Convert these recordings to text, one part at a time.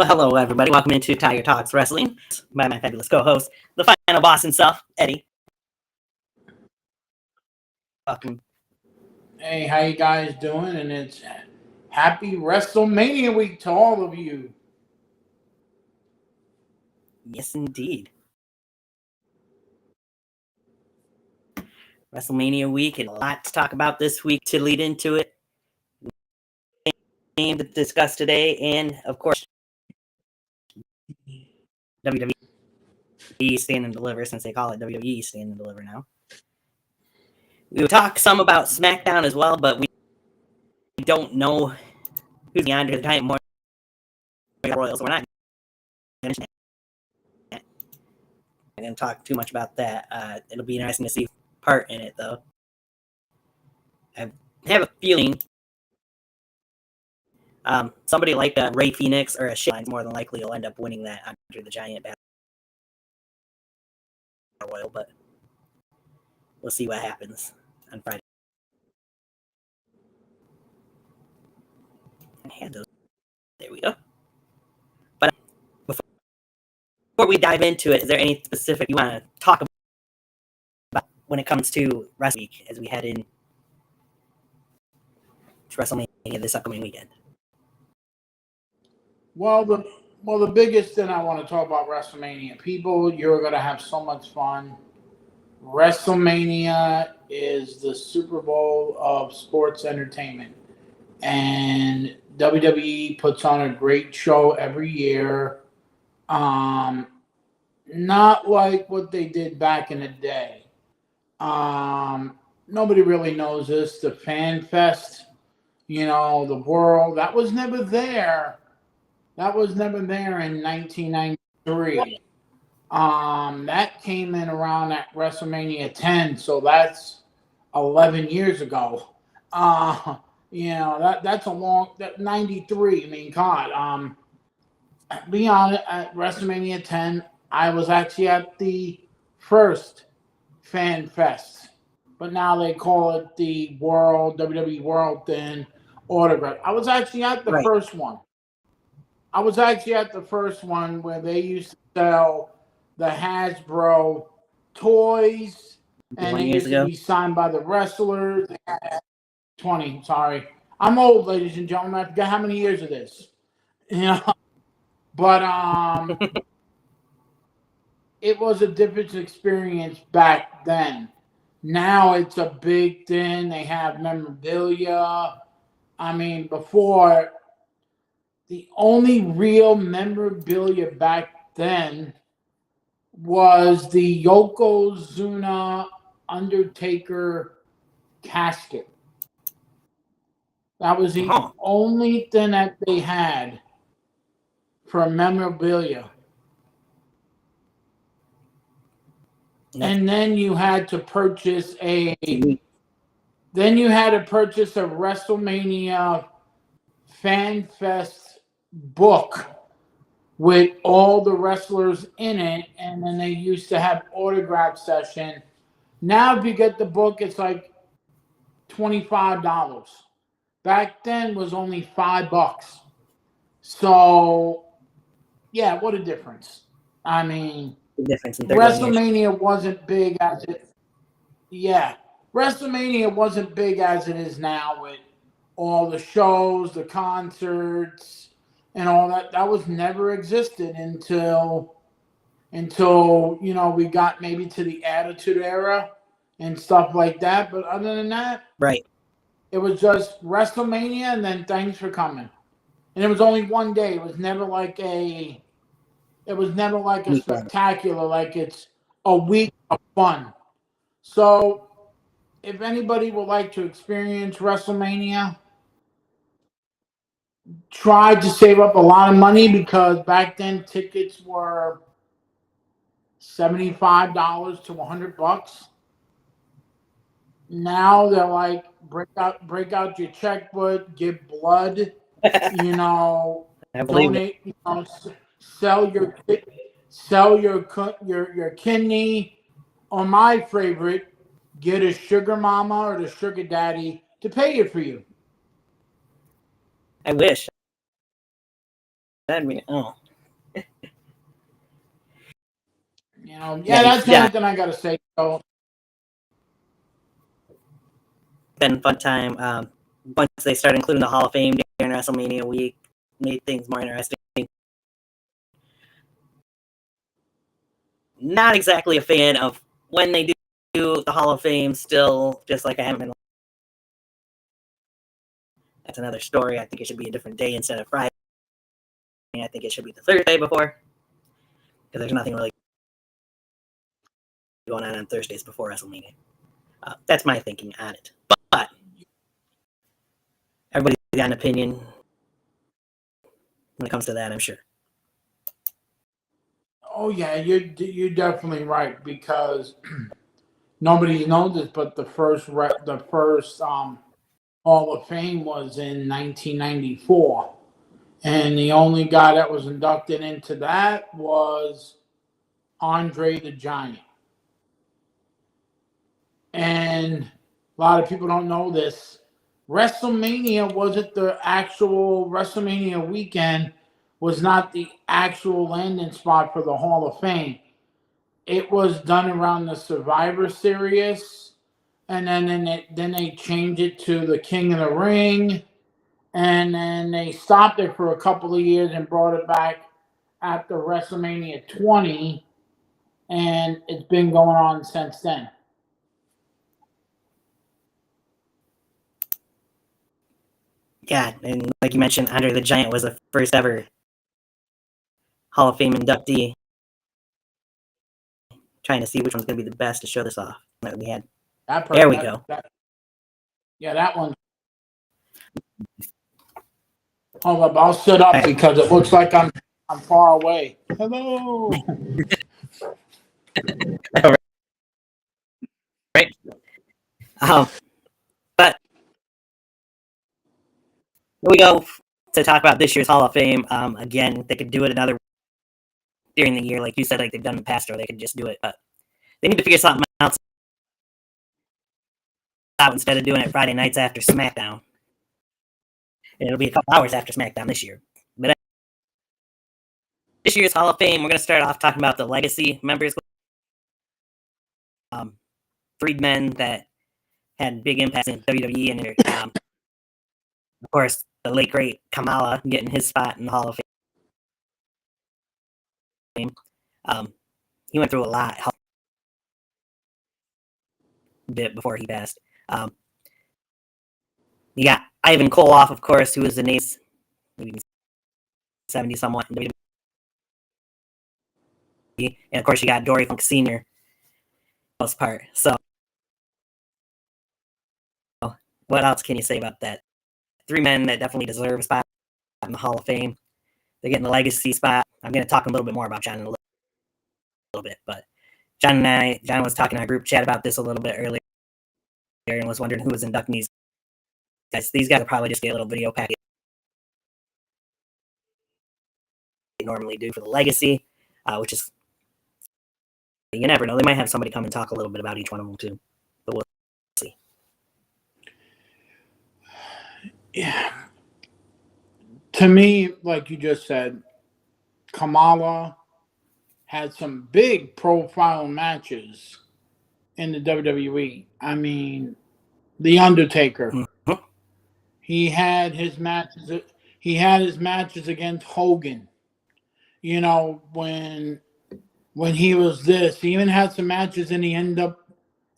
Well, hello, everybody. Welcome into Tiger Talks Wrestling by my fabulous co-host, the final boss himself, Eddie. Welcome. Hey, how you guys doing? And it's happy WrestleMania week to all of you. Yes, indeed. WrestleMania week, and a lot to talk about this week to lead into it. Game to discuss today, and of course, WWE Stand and Deliver, since they call it WWE Stand and Deliver now. We will talk some about SmackDown as well, but we don't know who's beyond the time more Royals. So we're not going to talk too much about that. It'll be interesting to see part in it, though. I have a feeling somebody like Ray Phoenix or a Shane more than likely will end up winning that Andre the Giant Battle Royal, but we'll see what happens on Friday. I had those. There we go. But before we dive into it, is there any specific you want to talk about when it comes to Wrestle Week as we head in to WrestleMania this upcoming weekend? Well, the biggest thing I want to talk about WrestleMania, people, you're going to have so much fun. WrestleMania is the Super Bowl of sports entertainment, and WWE puts on a great show every year. Not like what they did back in the day. Nobody really knows this. The Fan Fest, the World, that was never there. That was never there in 1993. That came in around at WrestleMania 10, so that's 11 years ago. That's a long, that 93. I mean, God. Be honest, at WrestleMania 10, I was actually at the first Fan Fest, but now they call it the World WWE World thing autograph. I was actually at the first one. I was actually at the first one where they used to sell the Hasbro toys, and they used to be signed by the wrestlers. 20, sorry. I'm old, ladies and gentlemen. I forget how many years it is. But it was a different experience back then. Now it's a big thing. They have memorabilia. I mean, before, the only real memorabilia back then was the Yokozuna Undertaker casket. That was the only thing that they had for memorabilia. And then you had to purchase a WrestleMania Fan Fest book with all the wrestlers in it, and then they used to have autograph session. Now if you get the book, it's like $25. Back then was only $5. So yeah, what a difference. I mean, WrestleMania wasn't big as it WrestleMania wasn't big as it is now with all the shows, the concerts, and all that. That was never existed until we got maybe to the Attitude Era and stuff like that. But other than that, it was just WrestleMania and then thanks for coming. And it was only one day. It was never like a spectacular, like it's a week of fun. So if anybody would like to experience WrestleMania, try to save up a lot of money, because back then tickets were $75 to $100. Now they're like, break out your checkbook, give blood, donate, sell your kidney, or my favorite, get a sugar mama or the sugar daddy to pay it for you. I wish. I mean, oh. That's the only thing I gotta say. So, been a fun time. Once they started including the Hall of Fame during WrestleMania week, made things more interesting. Not exactly a fan of when they do the Hall of Fame. Still, just like I haven't been. That's another story. I think it should be a different day instead of Friday. I think it should be the Thursday before, because there's nothing really going on Thursdays before WrestleMania. That's my thinking on it. But everybody's got an opinion when it comes to that, I'm sure. oh yeah, you're definitely right, because nobody knows this, but the first Hall of Fame was in 1994, and the only guy that was inducted into that was Andre the Giant. And a lot of people don't know this. WrestleMania wasn't the actual WrestleMania weekend, was not the actual landing spot for the Hall of Fame. It was done around the Survivor Series, and then they changed it to the King of the Ring, and then they stopped it for a couple of years and brought it back after WrestleMania 20, and it's been going on since then. Yeah, and like you mentioned, Andre the Giant was the first ever Hall of Fame inductee. Trying to see which one's going to be the best to show this off that we had. There we go. That one. Hold up, I'll sit up because it looks like I'm far away. Hello. Right. But here we go to talk about this year's Hall of Fame. Again, they could do it another during the year, like you said, like they've done in the past, or they could just do it. But they need to figure something else out instead of doing it Friday nights after SmackDown. And it'll be a couple hours after SmackDown this year. But this year's Hall of Fame, we're going to start off talking about the legacy members. Freedmen that had big impacts in WWE, and of course, the late great Kamala getting his spot in the Hall of Fame. He went through a lot bit before he passed. You got Ivan Koloff, of course, who was the Nate's 70 somewhat in WWE. And of course, you got Dory Funk Sr. most part. So, what else can you say about that? Three men that definitely deserve a spot in the Hall of Fame. They're getting the legacy spot. I'm going to talk a little bit more about John in a little bit, but John was talking in our group chat about this a little bit earlier and was wondering who was inducting these guys. These guys will probably just get a little video package they normally do for the legacy, which is, you never know. They might have somebody come and talk a little bit about each one of them too, but we'll see. Yeah. To me, like you just said, Kamala had some big profile matches in the WWE. I mean, The Undertaker. Mm-hmm. He had his matches. He had his matches against Hogan. You know, when he was this, he even had some matches in the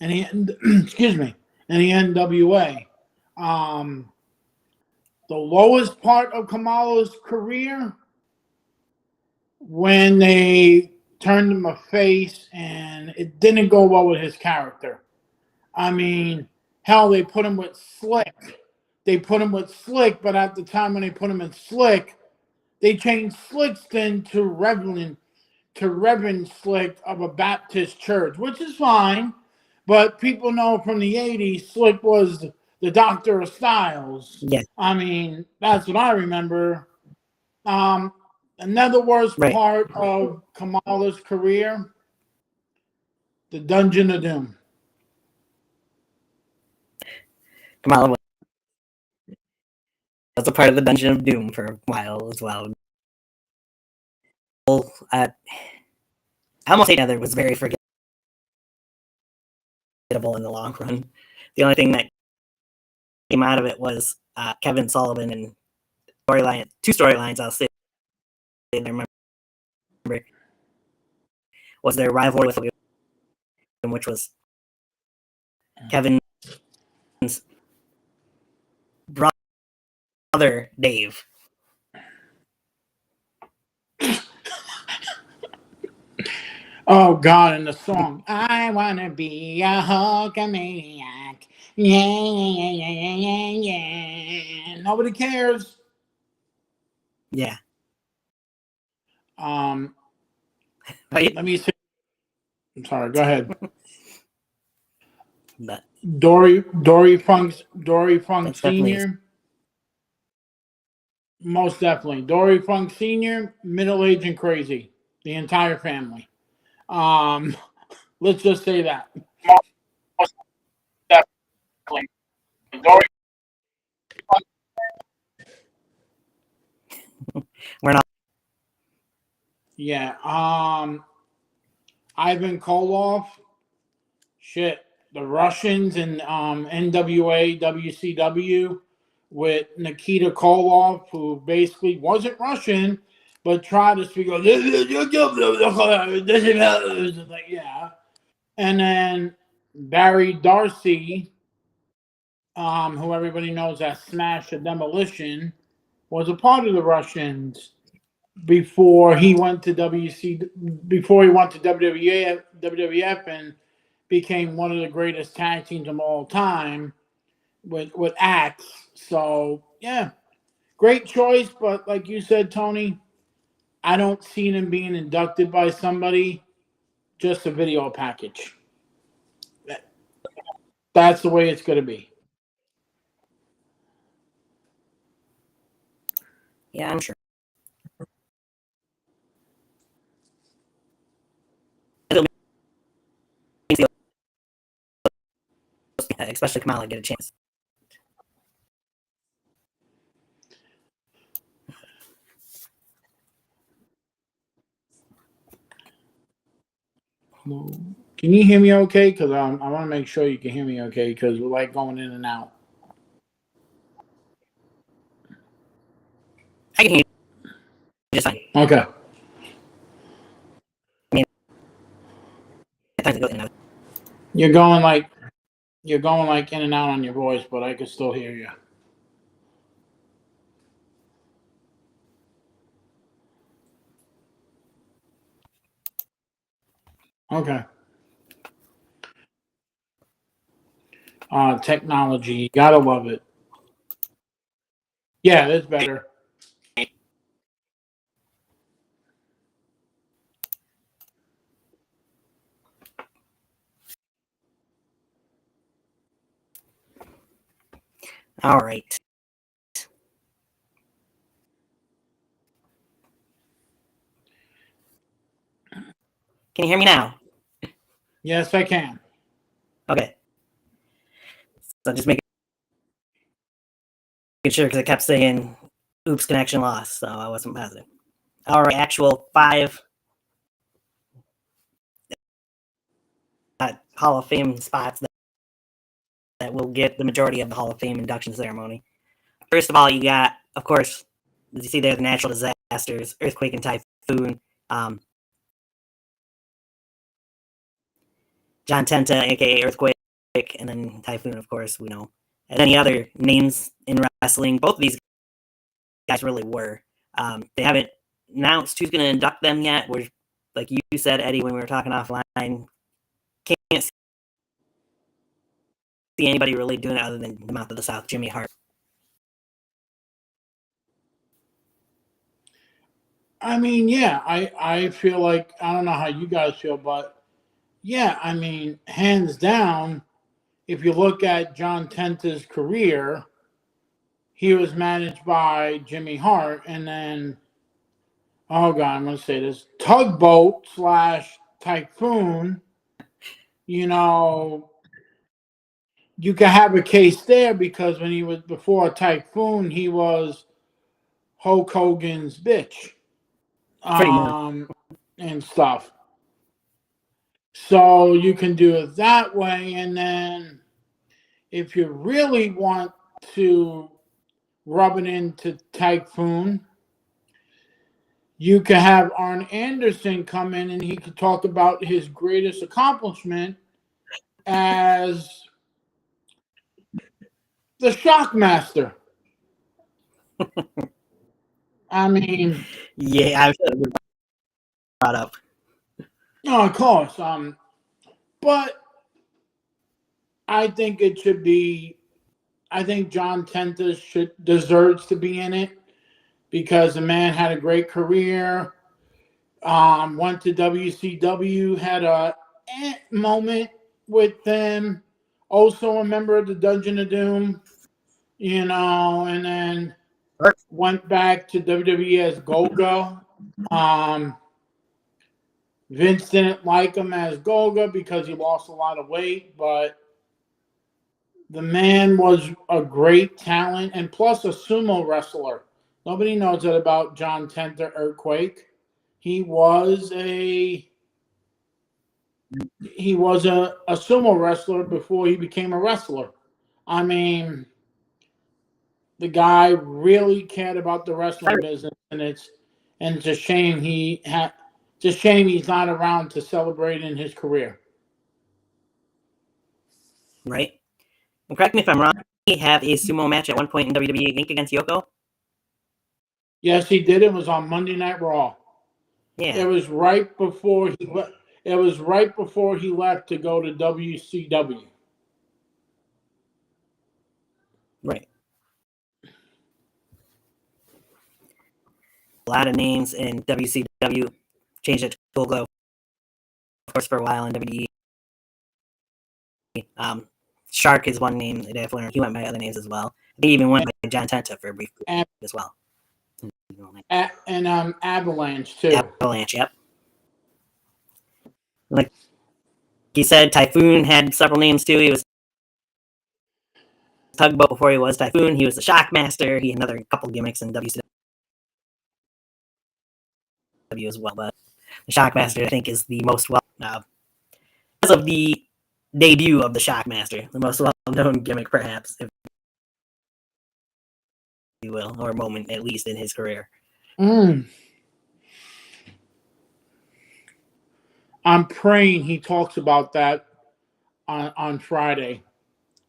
excuse me, in the NWA. The lowest part of Kamala's career, when they turned him a face and it didn't go well with his character. I mean, hell, they put him with Slick. But at the time when they put him in Slick, they changed Slick's then to Reverend Slick of a Baptist church, which is fine. But people know from the 80s, Slick was the Doctor of Styles. Yeah. I mean, that's what I remember. Another worst part of Kamala's career, the Dungeon of Doom. Kamala was a part of the Dungeon of Doom for a while as well. I almost say another was very forgettable in the long run. The only thing that came out of it was Kevin Sullivan and two storylines I'll say there remember was their rivalry with Hogan, which was Kevin's brother Dave. Oh God! And the song, "I wanna be a Hulkamaniac." Yeah. Nobody cares. Yeah. Let me see. I'm sorry. Go ahead. But Dory Funk Senior. Most definitely, Dory Funk Senior, middle aged and crazy. The entire family. Let's just say that. Most definitely, Dory. We're not. Yeah. Ivan Koloff. Shit. The Russians and NWA, WCW with Nikita Koloff, who basically wasn't Russian, but tried to speak like, yeah. And then Barry Darcy, who everybody knows as Smash and Demolition, was a part of the Russians before he went to WWF and became one of the greatest tag teams of all time with Axe. So yeah, great choice. But like you said, Tony, I don't see him being inducted by somebody. Just a video package. That's the way it's going to be. Yeah, I'm sure. Especially Kamala get a chance. Can you hear me okay? Because I want to make sure you can hear me okay because we're like going in and out. I can hear you just fine. Okay. You're going like in and out on your voice, but I can still hear you. Okay. Technology, you gotta love it. Yeah, that's better. All right. Can you hear me now? Yes, I can. Okay. So just making sure because it kept saying oops, connection lost, so I wasn't positive. All right, actual 5 Hall of Fame spots that will get the majority of the Hall of Fame induction ceremony. First of all, you got, of course, as you see there, the natural disasters, earthquake and typhoon. John Tenta, aka Earthquake, and then Typhoon, of course, we know. And any other names in wrestling, both of these guys really were. They haven't announced who's going to induct them yet. We're, like you said, Eddie, when we were talking offline, can't see anybody really doing it other than the Mouth of the South, Jimmy Hart. I mean, yeah, I feel like, I don't know how you guys feel, but yeah, I mean, hands down, if you look at John Tenta's career, he was managed by Jimmy Hart, and then, oh God, I'm going to say this, Tugboat / Typhoon, you know, you could have a case there because when he was before Typhoon, he was Hulk Hogan's bitch. and stuff. So you can do it that way, and then if you really want to rub it into Typhoon, you can have Arn Anderson come in and he could talk about his greatest accomplishment as the Shockmaster. I mean, yeah, I should have brought up. no, of course. But I think it should be. I think John Tenta deserves to be in it because the man had a great career. Went to WCW, had a moment with them. Also a member of the Dungeon of Doom, and then went back to WWE as Golga. Vince didn't like him as Golga because he lost a lot of weight, but the man was a great talent and plus a sumo wrestler. Nobody knows that about John Tenta Earthquake. He was a sumo wrestler before he became a wrestler. I mean, the guy really cared about the wrestling business, and it's a shame he's not around to celebrate in his career. Right. Well, correct me if I'm wrong. He have a sumo match at one point in WWE Inc. against Yoko. Yes, he did. It was on Monday Night Raw. Yeah. It was right before he left. It was right before he left to go to WCW. Right. A lot of names in WCW changed it to Golgo, of course, for a while in WWE. Shark is one name that I've learned. He went by other names as well. They even went by John Tenta for a brief period as well. And Avalanche too. Avalanche, yep. Like he said, Typhoon had several names too. He was Tugboat before he was Typhoon. He was the Shockmaster. He had another couple gimmicks in WCW as well. But the Shockmaster, I think, is the most well as of the debut of the Shockmaster, the most well-known gimmick, perhaps, if you will, or moment at least in his career. I'm praying he talks about that on Friday.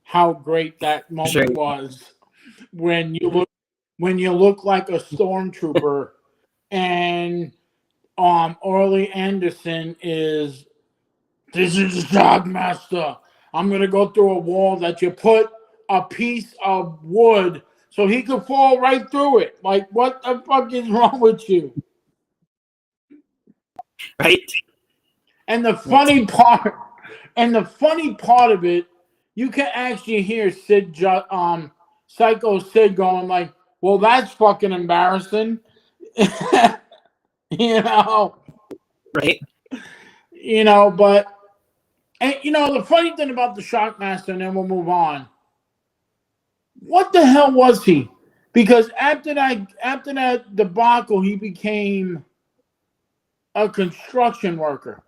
How great that moment was when you look like a stormtrooper, and Orly Anderson is. This is the Shockmaster. I'm gonna go through a wall that you put a piece of wood so he could fall right through it. Like, what the fuck is wrong with you? Right. And the funny part of it, you can actually hear Psycho Sid going like, "Well, that's fucking embarrassing," Right. But. And the funny thing about the Shockmaster, and then we'll move on. What the hell was he? Because after that debacle, he became a construction worker.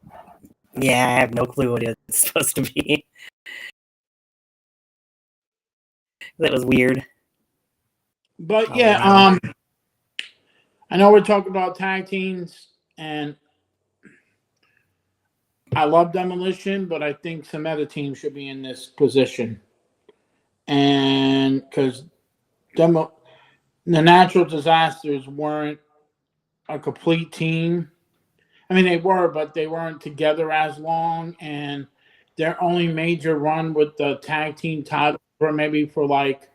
Yeah, I have no clue what it's supposed to be. That was weird. But I know we're talking about tag teams, and I love Demolition, but I think some other teams should be in this position. And because the Natural Disasters weren't a complete team. I mean, they were, but they weren't together as long. And their only major run with the tag team title for like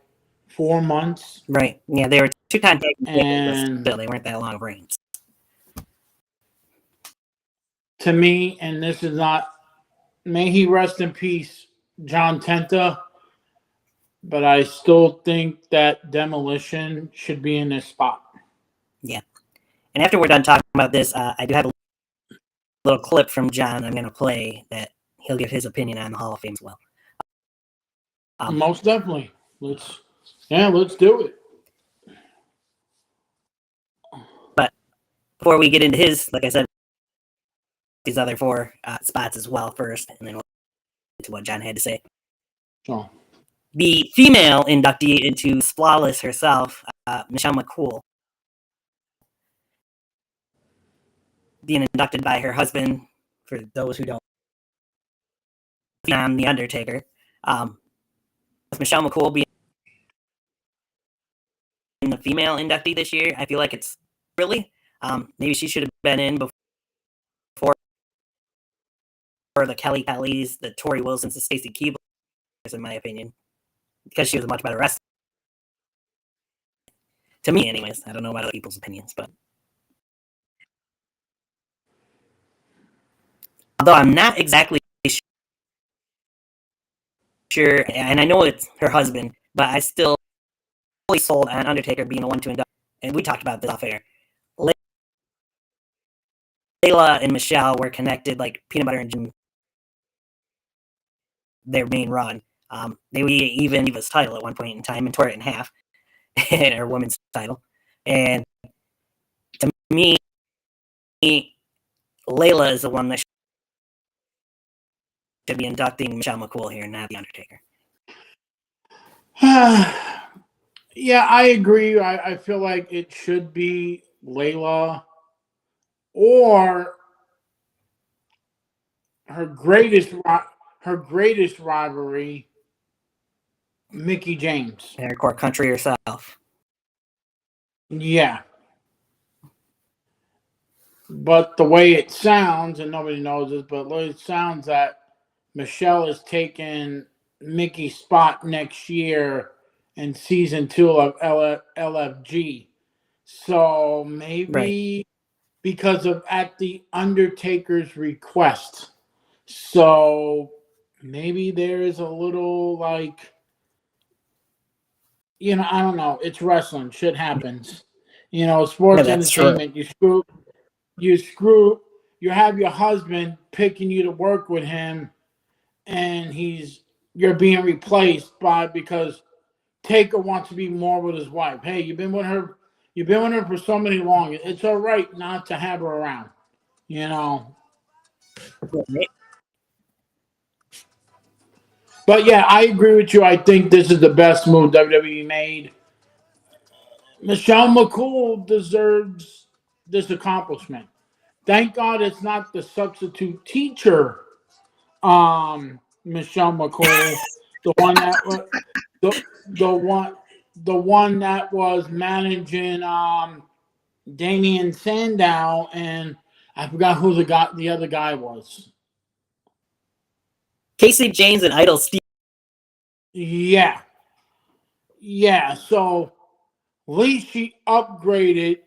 4 months. Right. Yeah, they were two-time tag team and but still, they weren't that long of reigns. To me, and this is not, may he rest in peace, John Tenta, but I still think that Demolition should be in this spot. Yeah. And after we're done talking about this, I do have a little clip from John I'm going to play that he'll give his opinion on the Hall of Fame as well. Most definitely. Let's do it. But before we get into his, like I said, these other 4 spots as well first, and then we'll get to what John had to say. Sure. The female inductee into Flawless herself, Michelle McCool, being inducted by her husband, for those who don't, The Undertaker. With Michelle McCool being the female inductee this year, I feel like it's really, maybe she should have been in before the Kelly Kellys, the Tori Wilsons, the Stacey Keeblers, in my opinion, because she was a much better wrestler. To me, anyways. I don't know about other people's opinions, but although I'm not exactly sure, and I know it's her husband, but I still fully sold on Undertaker being the one to induct. And we talked about this off air. Layla and Michelle were connected like peanut butter and Jim, their main run. They would even leave his title at one point in time and tore it in half, her women's title. And to me, Layla is the one that should be inducting Michelle McCool here, not The Undertaker. Yeah, I agree. I feel like it should be Layla or her greatest rivalry, Mickie James. Hardcore country herself. Yeah. But the way it sounds, and nobody knows this, but it sounds that Michelle is taking Mickey's spot next year in season 2 of LFG. So maybe because of at the Undertaker's request. So maybe there is a little like, I don't know. It's wrestling. Shit happens. Sports entertainment. True. You have your husband picking you to work with him, and you're being replaced because Taker wants to be more with his wife. Hey, you've been with her for so many long. It's all right not to have her around, But yeah, I agree with you. I think this is the best move WWE made. Michelle McCool deserves this accomplishment. Thank God it's not the substitute teacher, Michelle McCool, the one that the one that was managing Damien Sandow, and I forgot who the other guy was. Casey James and Idol Steve. Yeah. So at least she upgraded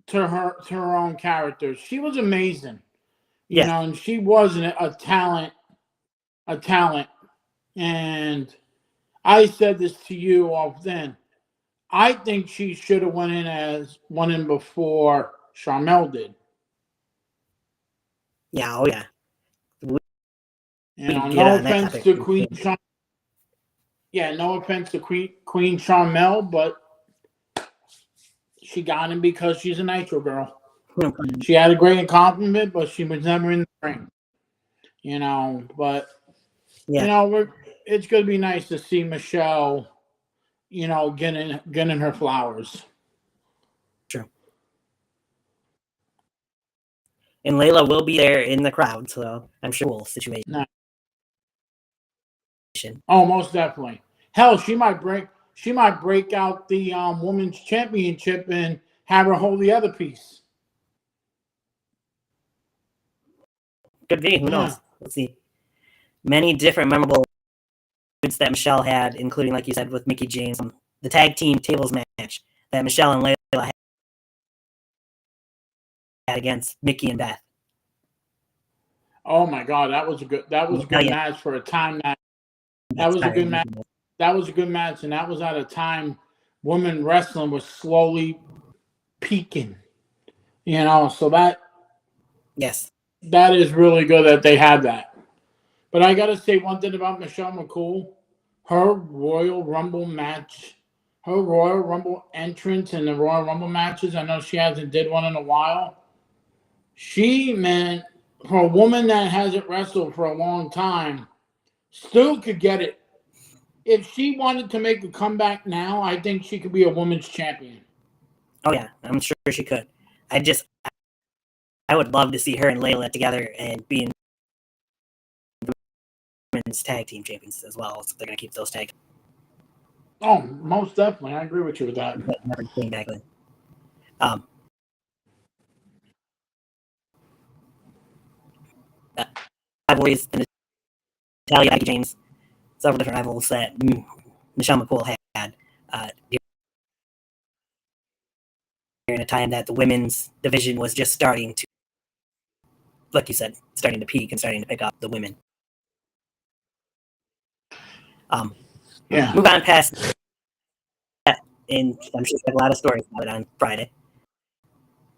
to her own character. She was amazing, and she wasn't a talent. And I said this to you off then. I think she should have went in before Sharmell did. Yeah, oh yeah. No offense to Queen Sharmell. Yeah, no offense to Queen Sharmell, but she got him because she's a Nitro girl. She had a great compliment, but she was never in the ring. But it's gonna be nice to see Michelle, getting her flowers. True. And Layla will be there in the crowd, so I'm sure we'll situation. No. Oh, most definitely. Hell, she might break out the women's championship and have her hold the other piece. Could be. Who knows? Let's see. Many different memorable feuds that Michelle had, including, like you said, with Mickie James, the tag team tables match that Michelle and Layla had against Mickie and Beth. Oh my God, that was a good match for a time that was a good match. That was a good match, and that was at a time women wrestling was slowly peaking. So that is really good that they had that. But I gotta say one thing about Michelle McCool, her Royal Rumble match her Royal Rumble entrance in the Royal Rumble matches. I know she hasn't did one in a while. She, man, for a woman that hasn't wrestled for a long time, still could get it. If she wanted to make a comeback now, I think she could be a women's champion. Oh yeah, I'm sure she could. I would love to see her and Layla together and being women's tag team champions as well. So they're gonna keep those tag. Oh, most definitely, I agree with you with that. Never came back then. Rivalries in Natalia, Becky James, several different rivals that Michelle McCool had during a time that the women's division was just starting to, like you said, starting to peak and starting to pick up the women. Move on past that, and I'm sure there's a lot of stories about it on Friday.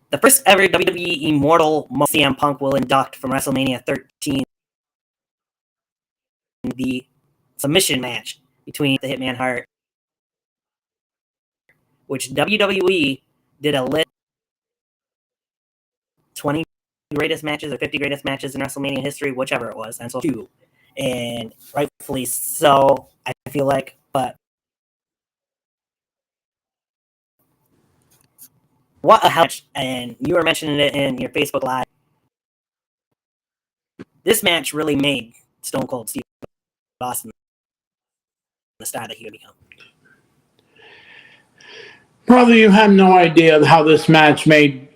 The first ever WWE Immortal CM Punk will induct from WrestleMania 13 the submission match between the Hitman Hart, which WWE did a list 20 greatest matches or 50 greatest matches in WrestleMania history, whichever it was, and so two. And rightfully so, I feel like, but what a match, and you were mentioning it in your Facebook Live. This match really made Stone Cold Steve Austin the star that he would become. Probably you have no idea how this match made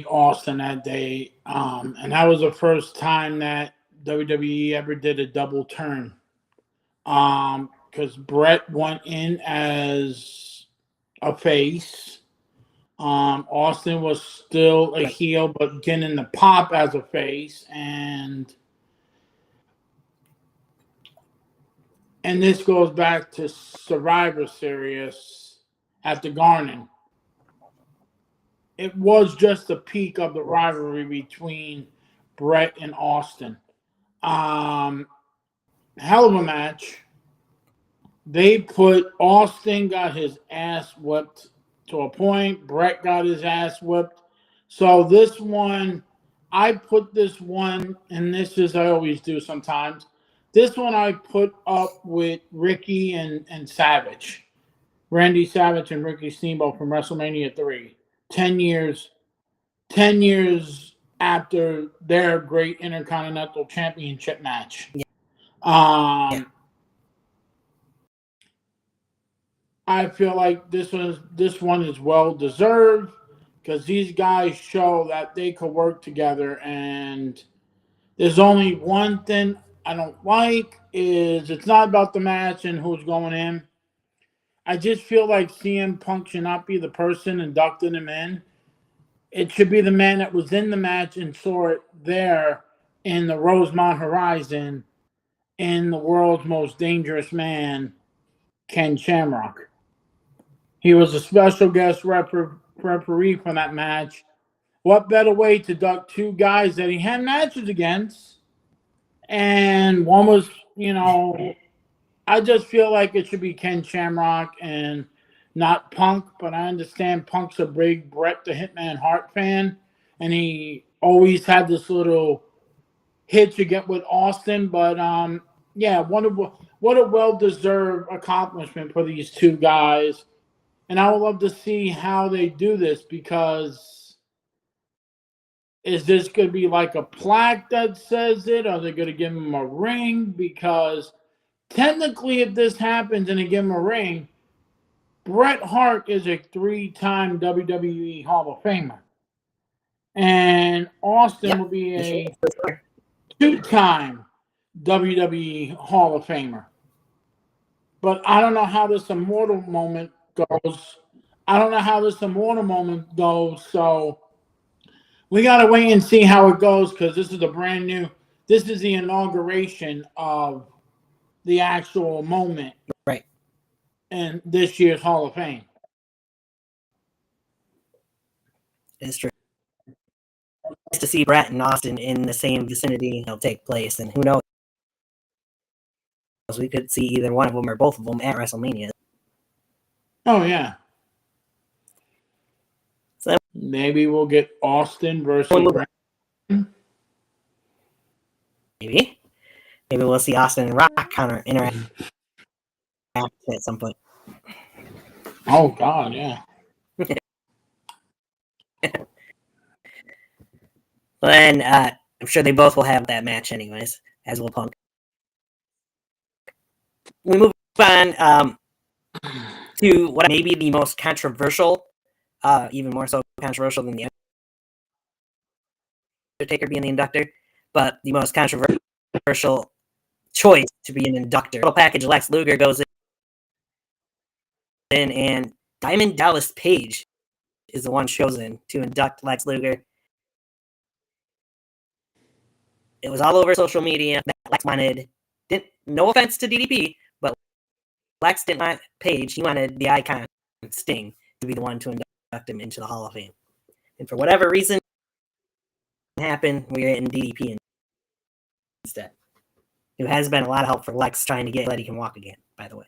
Austin that day, and that was the first time that WWE ever did a double turn. Because Brett went in as a face. Austin was still a heel, but getting the pop as a face, and this goes back to Survivor Series at the Garden. It was just the peak of the rivalry between Brett and Austin. Hell of a match. They put Austin got his ass whipped to a point. Brett got his ass whipped. So this one, I put this one, and this is I always do sometimes. This one I put up with Ricky and Savage. Randy Savage and Ricky Steamboat from WrestleMania 3. 10 years after their great Intercontinental Championship match. I feel like this one is well deserved because these guys show that they could work together, and there's only one thing I don't like is it's not about the match and who's going in. I just feel like CM Punk should not be the person inducting him in. It should be the man that was in the match and saw it there in the Rosemont Horizon in the world's most dangerous man, Ken Shamrock. He was a special guest referee for that match. What better way to duck two guys that he had matches against? And one was, I just feel like it should be Ken Shamrock and not Punk, but I understand Punk's a big Bret the Hitman Hart fan, and he always had this little hitch you get with Austin. But what a well-deserved accomplishment for these two guys. And I would love to see how they do this, because is this going to be like a plaque that says it? Are they going to give him a ring? Because technically, if this happens and they give him a ring, Bret Hart is a 3-time WWE Hall of Famer. And Austin will be a 2-time WWE Hall of Famer. But I don't know how this immortal moment goes. So we got to wait and see how it goes, because this is the inauguration of the actual moment. Right. In this year's Hall of Fame. It's true. Nice to see Bret and Austin in the same vicinity take place, and who knows, we could see either one of them or both of them at WrestleMania. Oh yeah. So Maybe we'll get Austin versus Brandon. maybe we'll see Austin and Rock counter interact at some point. Oh God, yeah. And I'm sure they both will have that match anyways, as will Punk. We move on to what may be the most controversial, even more so controversial than the Undertaker being the inductor, but the most controversial choice to be an inductor. Total package, Lex Luger goes in, and Diamond Dallas Page is the one chosen to induct Lex Luger. It was all over social media that Lex wanted. No offense to DDP, but Lex didn't want Page. He wanted the icon Sting to be the one to induct him into the Hall of Fame. And for whatever reason happened, we were in DDP instead. It has been a lot of help for Lex trying to get that he can walk again, by the way.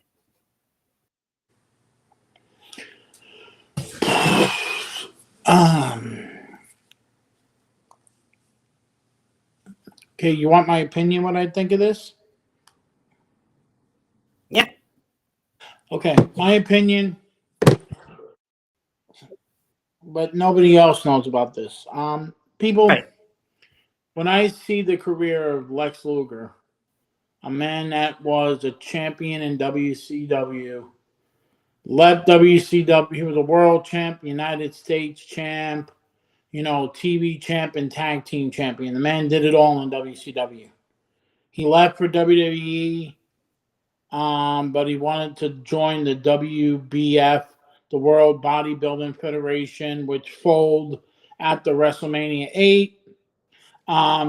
Okay, you want my opinion what I think of this? Yeah. Okay, my opinion, but nobody else knows about this. People, Right. when I see the career of Lex Luger, a man that was a champion in WCW, left WCW, he was a world champ, United States champ, TV champ and tag team champion. The man did it all in WCW. He left for WWE, but he wanted to join the WBF, the World Bodybuilding Federation, which folded after WrestleMania 8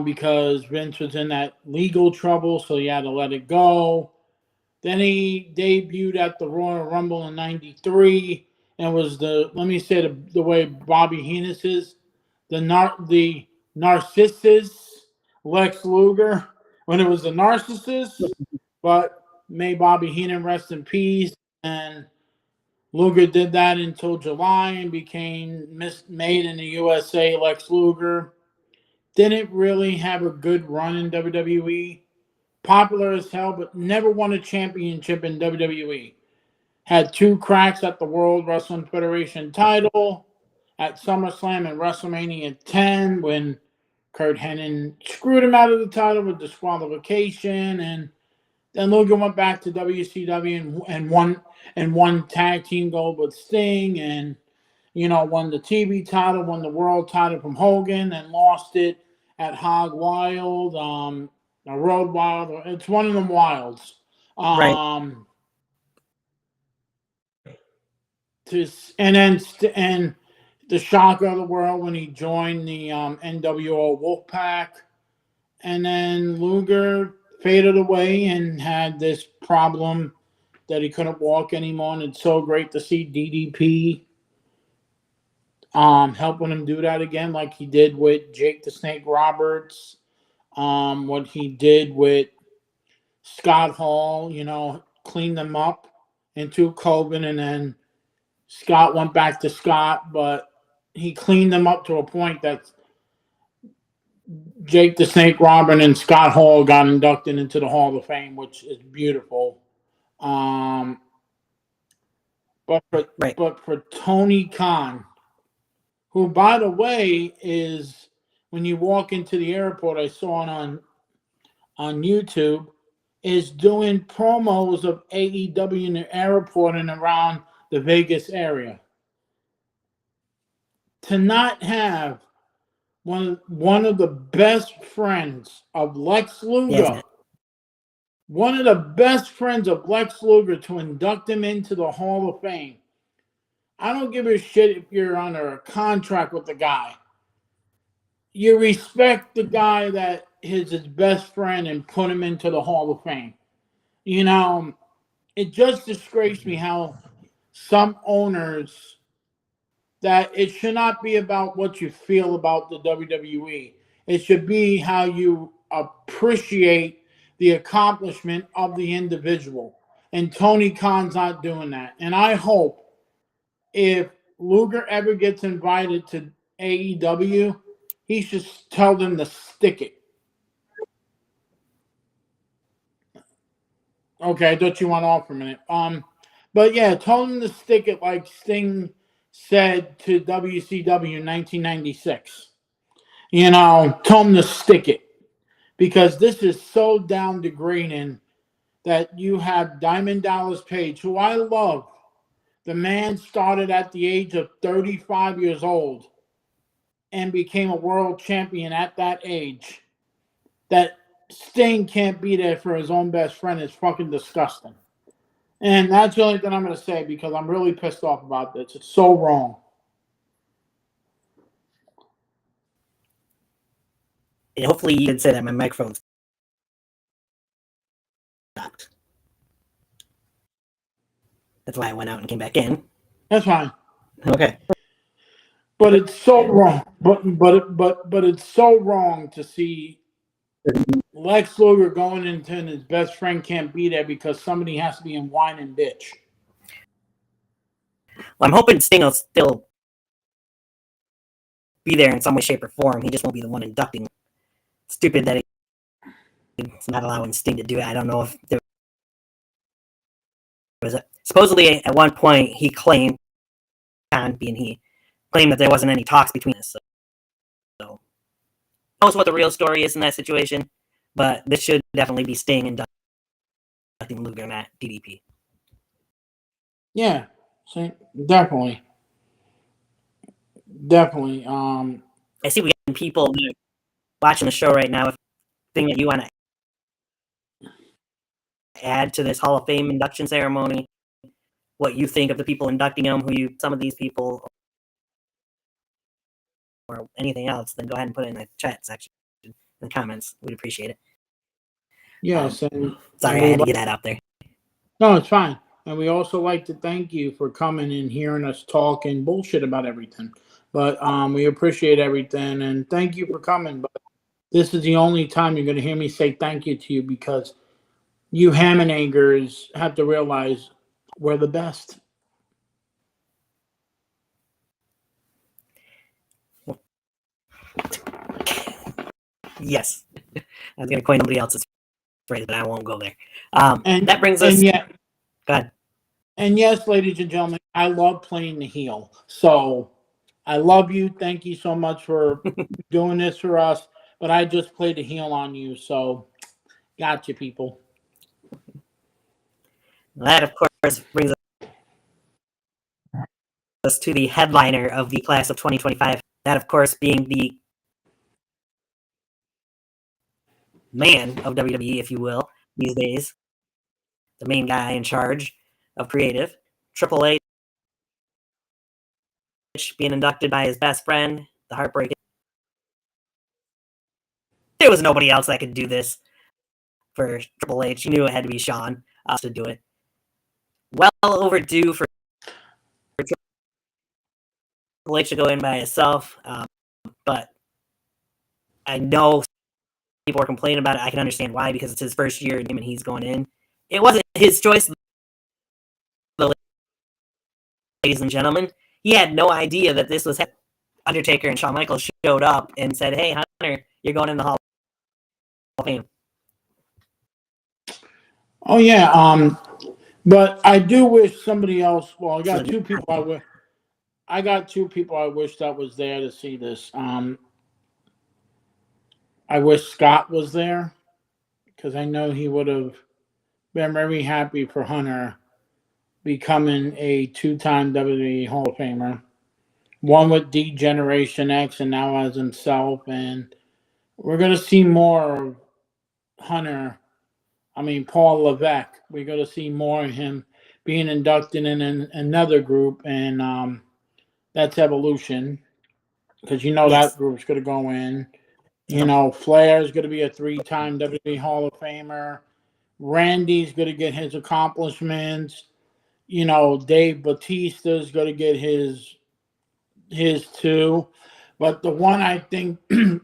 because Vince was in that legal trouble, so he had to let it go. Then he debuted at the Royal Rumble in '93 and was let me say the way Bobby Heenan is, the Narcissus Lex Luger when it was the Narcissus, but may Bobby Heenan rest in peace. And Luger did that until July and became Made in the USA Lex Luger. Didn't really have a good run in WWE. Popular as hell, but never won a championship in WWE. Had 2 cracks at the World Wrestling Federation title, at SummerSlam and WrestleMania 10 when Kurt Hennig screwed him out of the title with disqualification, and then Luger went back to WCW and won tag team gold with Sting, and won the TV title, won the world title from Hogan, and lost it at Hog Wild, Road Wild. It's one of them wilds. Right. And the shock of the world when he joined the NWO Wolfpack, and then Luger faded away and had this problem that he couldn't walk anymore. And it's so great to see DDP helping him do that again, like he did with Jake the Snake Roberts, what he did with Scott Hall, cleaned them up into Coben, and then Scott went back to Scott, but he cleaned them up to a point that Jake the Snake Roberts and Scott Hall got inducted into the Hall of Fame, which is beautiful. But for Tony Khan, who, by the way, is when you walk into the airport, I saw it on YouTube, is doing promos of AEW in the airport and around the Vegas area. To not have one of the best friends of Lex Luger, one of the best friends of Lex Luger, to induct him into the Hall of Fame. I don't give a shit if you're under a contract with the guy. You respect the guy that is his best friend and put him into the Hall of Fame. It just disgraced me how some owners, that it should not be about what you feel about the WWE. It should be how you appreciate the accomplishment of the individual. And Tony Khan's not doing that. And I hope if Luger ever gets invited to AEW, he should tell them to stick it. Okay, I thought you went off for a minute. But yeah, tell them to stick it like Sting said to WCW in 1996. You know, tell them to stick it. Because this is so down degrading that you have Diamond Dallas Page, who I love. The man started at the age of 35 years old and became a world champion at that age. That Sting can't be there for his own best friend is fucking disgusting. And that's the only thing I'm going to say because I'm really pissed off about this. It's so wrong. And hopefully you can say that my microphone's stopped. That's why I went out and came back in. That's fine. Okay. But it's so wrong. But it's so wrong to see Lex Luger going into and his best friend can't be there because somebody has to be in wine and bitch. Well, I'm hoping Sting will still be there in some way, shape, or form. He just won't be the one inducting. Stupid that it's not allowing Sting to do it. I don't know if there was supposedly at one point he claimed, he claimed that there wasn't any talks between us. So who knows what the real story is in that situation, but this should definitely be Sting inducting Luger in that DDP. Yeah, definitely. Definitely. I see we got people watching the show right now. Thing that you want to add to this Hall of Fame induction ceremony? What you think of the people inducting them? Some of these people, or anything else? Then go ahead and put it in the chat section in the comments. We'd appreciate it. Yes. Sorry, I had to get that out there. No, it's fine. And we also like to thank you for coming and hearing us talk and bullshit about everything. But we appreciate everything and thank you for coming. But this is the only time you're going to hear me say thank you to you because you Hammond-Eggers have to realize we're the best. Yes. I was going to coin somebody else's phrase, but I won't go there. And that brings us... And yet, go ahead. And yes, ladies and gentlemen, I love playing the heel. So I love you. Thank you so much for doing this for us. But I just played the heel on you. So gotcha, people. That, of course, brings us to the headliner of the class of 2025. That, of course, being the man of WWE, if you will, these days. The main guy in charge of creative. Triple H being inducted by his best friend, the Heartbreak. There was nobody else that could do this for Triple H. You knew it had to be Shawn to do it. Well overdue for Triple H to go in by himself, but I know people are complaining about it. I can understand why, because it's his first year and he's going in. It wasn't his choice, ladies and gentlemen. He had no idea that this was happening. Undertaker and Shawn Michaels showed up and said, "Hey, Hunter, you're going in the Hall of Fame." Oh yeah, but I do wish somebody else. Well, I got two people I wish that was there to see this. I wish Scott was there because I know he would have been very happy for Hunter becoming a two-time WWE Hall of Famer. One with D-Generation X and now as himself. And we're going to see more of Hunter. Paul Levesque. We're going to see more of him being inducted in another group. And that's Evolution. Because that group's going to go in. Flair's going to be a three-time WWE Hall of Famer. Randy's going to get his accomplishments. Dave Bautista's going to get his too. But the one I think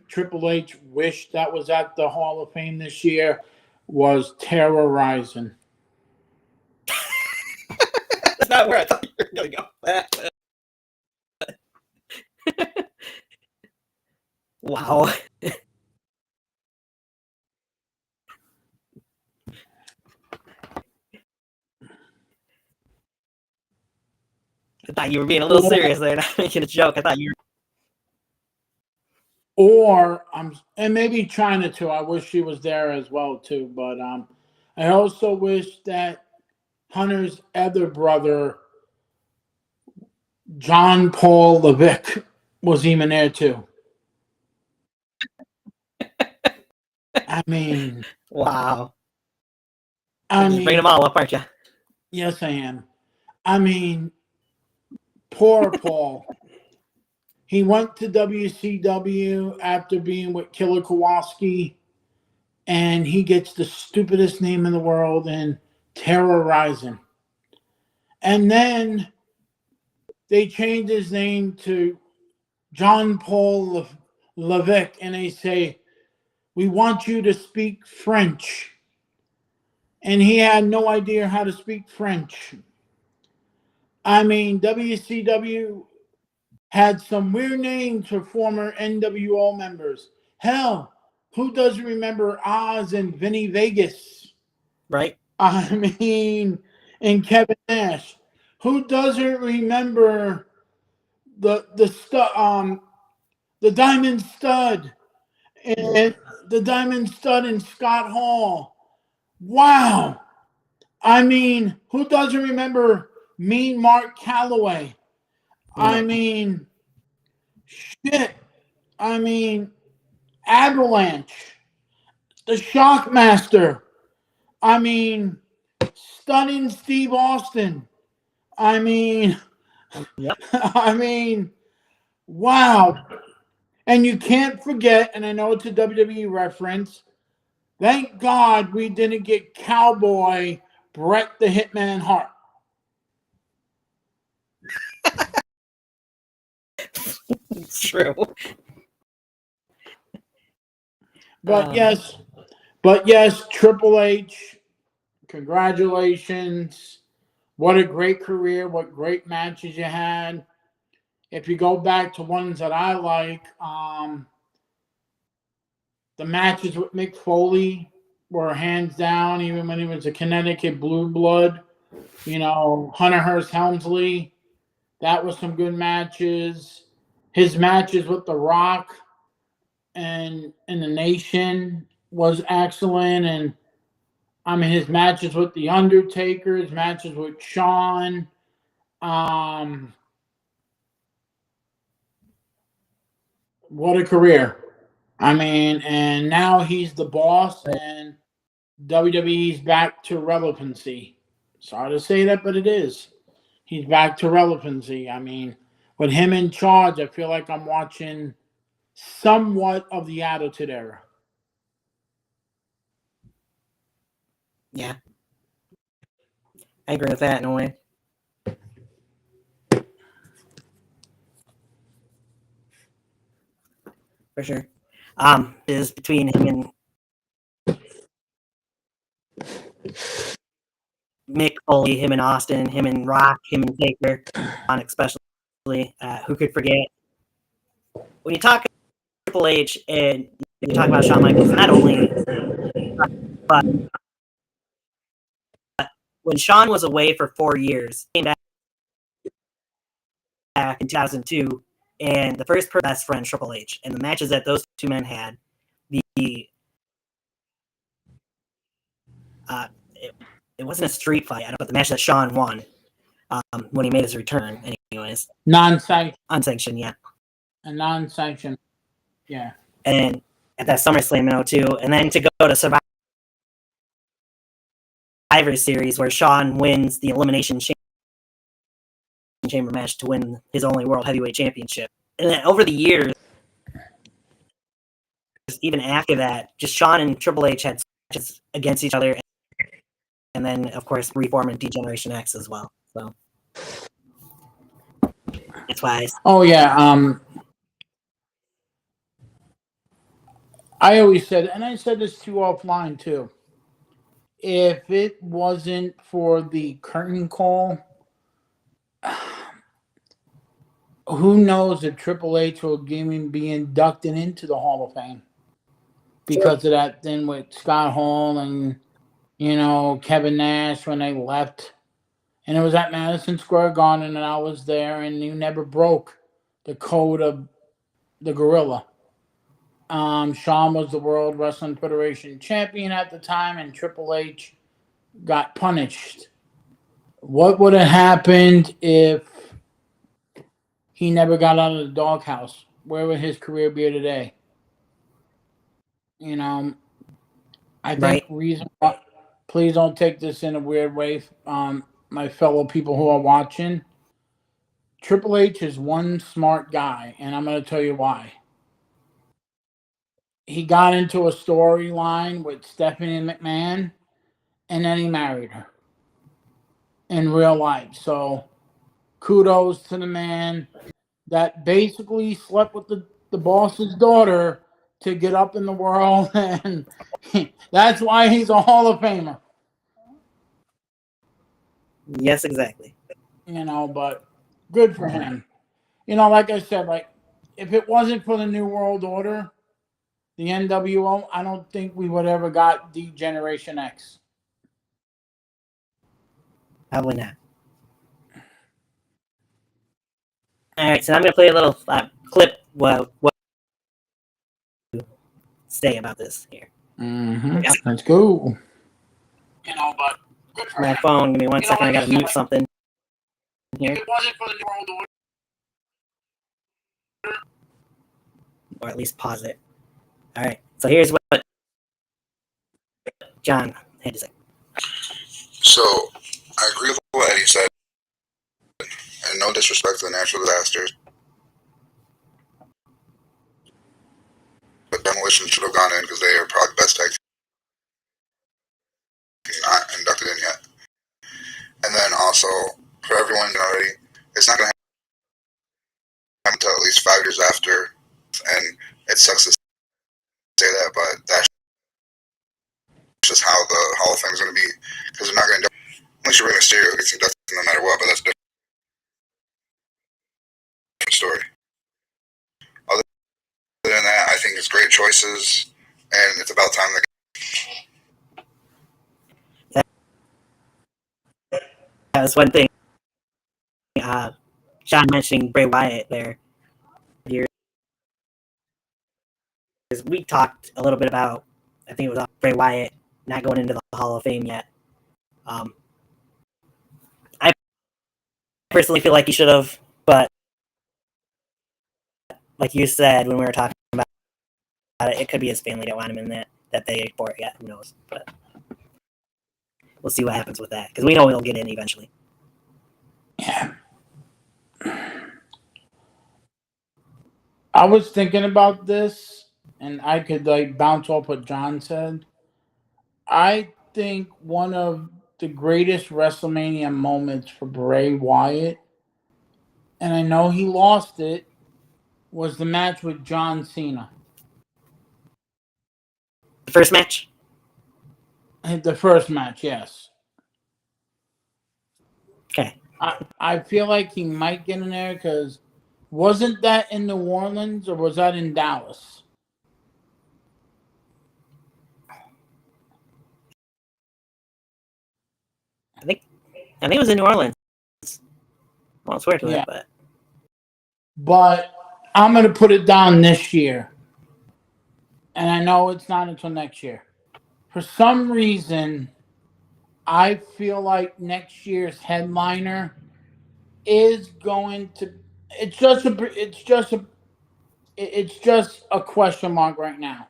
Triple H wished that was at the Hall of Fame this year was Terrorizing. That's not where I thought you were going to go. Wow. I thought you were being a little serious there, not making a joke. I thought you Or and maybe China too. I wish she was there as well too. But I also wish that Hunter's other brother, John Paul Levick, was even there too. I mean, wow. I You're just bringing mean, them all up, aren't you? yes, I am. I mean, poor Paul. He went to WCW after being with Killer Kowalski, and he gets the stupidest name in the world and Terrorizing. And then they changed his name to John Paul Levick, and they say, "We want you to speak French." And he had no idea how to speak French. I mean, WCW had some weird names for former NWO members. Hell, who doesn't remember Oz and Vinny Vegas? Right? I mean, and Kevin Nash. Who doesn't remember the Diamond Stud and the Diamond Stud and Scott Hall? Wow. I mean, who doesn't remember Mean Mark Calloway? I mean, shit. I mean, Avalanche, the Shockmaster. I mean, Stunning Steve Austin. I mean, Yep. I mean, wow. And you can't forget, and I know it's a WWE reference, thank God we didn't get Cowboy Bret the Hitman Hart. It's true. But yes, Triple H, congratulations. What a great career. What great matches you had. If you go back to ones that I like, the matches with Mick Foley were hands down, even when he was a Connecticut Blue Blood. You know, Hunter Hearst Helmsley, that was some good matches. His matches with The Rock and The Nation was excellent. And I mean, his matches with The Undertaker, his matches with Shawn. What a career. I mean, and now he's the boss, and WWE's back to relevancy. Sorry to say that, but it is. He's back to relevancy. I mean, with him in charge, I feel like I'm watching somewhat of the Attitude Era. Yeah. I agree with that in a way. For sure. Is between him and Mick Foley, him and Austin, him and Rock, him and Taker, especially. Who could forget? When you talk Triple H and you talk about Shawn Michaels, not only, but when Shawn was away for 4 years, came back in 2002, and the first best friend, Triple H, and the matches that those two men had, it wasn't a street fight, but the match that Shawn won when he made his return, anyways. Non-sanctioned. Unsanctioned, yeah. A non-sanctioned, yeah. And at that SummerSlam in 02, and then to go to Survivor Series where Shawn wins the Elimination Chamber match to win his only World Heavyweight Championship. And then over the years, even after that, just Shawn and Triple H had matches against each other, and then of course Reform and D-Generation X as well. So that's why. Oh yeah. I always said, and I said this to you offline too. If it wasn't for the curtain call, who knows if Triple H will even be inducted into the Hall of Fame because of that thing with Scott Hall and, Kevin Nash when they left. And it was at Madison Square Garden, and I was there, and you never broke the code of the gorilla. Shawn was the World Wrestling Federation champion at the time, and Triple H got punished. What would have happened if he never got out of the doghouse? Where would his career be today? I think reason why, please don't take this in a weird way, my fellow people who are watching. Triple H is one smart guy, and I'm going to tell you why. He got into a storyline with Stephanie McMahon, and then he married her in real life. So kudos to the man that basically slept with the boss's daughter to get up in the world, and that's why he's a Hall of Famer. Yes, exactly. But good for him. Like I said, if it wasn't for the New World Order, the NWO, I don't think we would ever got the Generation X. Probably not. All right, so I'm going to play a little clip. What you say about this here? Mm-hmm. Yeah. Let's go. But good for my him. phone. Give me 1 second. I got to mute something here. If it wasn't for the New World Order, or at least pause it. All right. So here's what John had to say. So I agree with what Eddie said, and no disrespect to the natural disasters, but Demolition should have gone in because they are probably the best tag team not inducted in yet. And then also, for everyone already, it's not going to happen until at least 5 years after, and it sucks to say that, but that's just how the Hall of Fame is going to be, because they're not going to induct, unless you're Rey Mysterio, gets inducted no matter what, but that's a different story. Other than that, I think it's great choices, and it's about time That was one thing. Sean mentioning Bray Wyatt there. We talked a little bit about, I think it was Bray Wyatt not going into the Hall of Fame yet. I personally feel like he should have, but like you said when we were talking about it, it could be his family that want him in that they for it yet. Who knows? But we'll see what happens with that, because we know he'll get in eventually. Yeah. I was thinking about this, and I could bounce off what John said. I think one of the greatest WrestleMania moments for Bray Wyatt, and I know he lost it, was the match with John Cena. The first match? The first match, yes. Okay. I feel like he might get in there, because wasn't that in New Orleans, or was that in Dallas? I think it was in New Orleans. I won't swear to it, but I'm going to put it down this year. And I know it's not until next year. For some reason, I feel like next year's headliner is going to. It's just a question mark right now.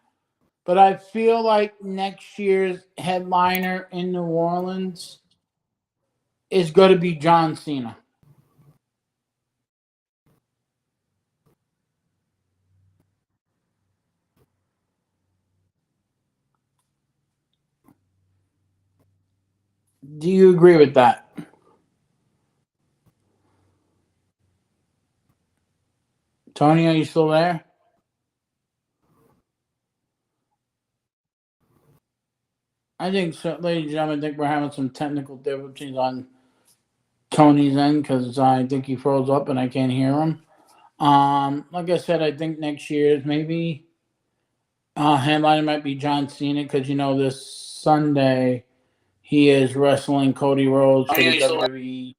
But I feel like next year's headliner in New Orleans is going to be John Cena. Do you agree with that? Tony, are you still there? I think, so, ladies and gentlemen, I think we're having some technical difficulties on Tony's end, because I think he froze up and I can't hear him. Like I said, I think next year's maybe headliner might be John Cena because this Sunday he is wrestling Cody Rhodes for the WWE.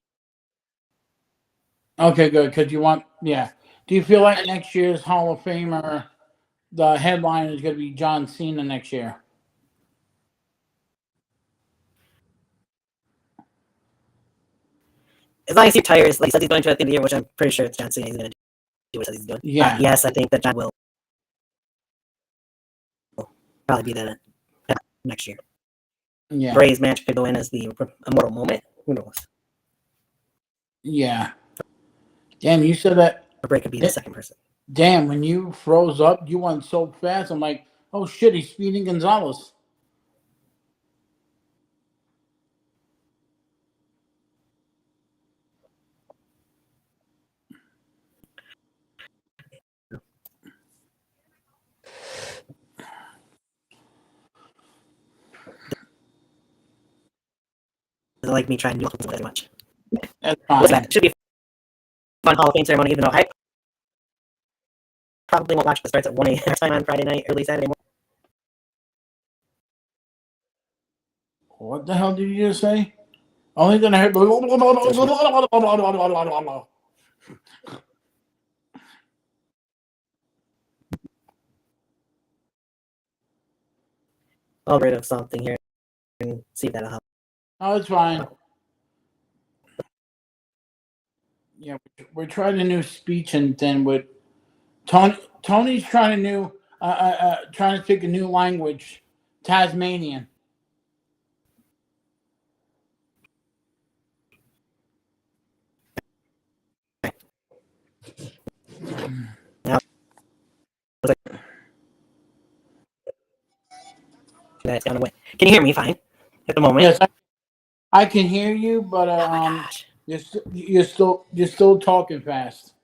Okay, good. Because do you feel like next year's Hall of Famer, the headliner is going to be John Cena next year? As long as he retires, like he says he's going to at the end of the year, which I'm pretty sure it's John Cena. He's going to do what he's doing. Yeah. Yes, I think that John will probably be that next year. Yeah. Bray's match could go in as the immortal moment. Who knows? Yeah. Damn, you said that. Or Bray could be the second person. Damn, when you froze up, you went so fast. I'm like, oh shit, he's Speedy Gonzalez. Doesn't like me trying to do it as much. That's fine. Should be a fun Hall of Fame ceremony, even though I probably won't watch it. It starts at 1 a.m. time on Friday night, early Saturday morning. What the hell did you just say? Only then I heard. I'll get rid of something here and see if that'll help. Oh, it's fine. Yeah, we're trying a new speech and then with Tony's trying trying to speak a new language, Tasmanian. That's down the way. Can you hear me fine at the moment? Yes, I can hear you, but oh my gosh. you're still talking fast.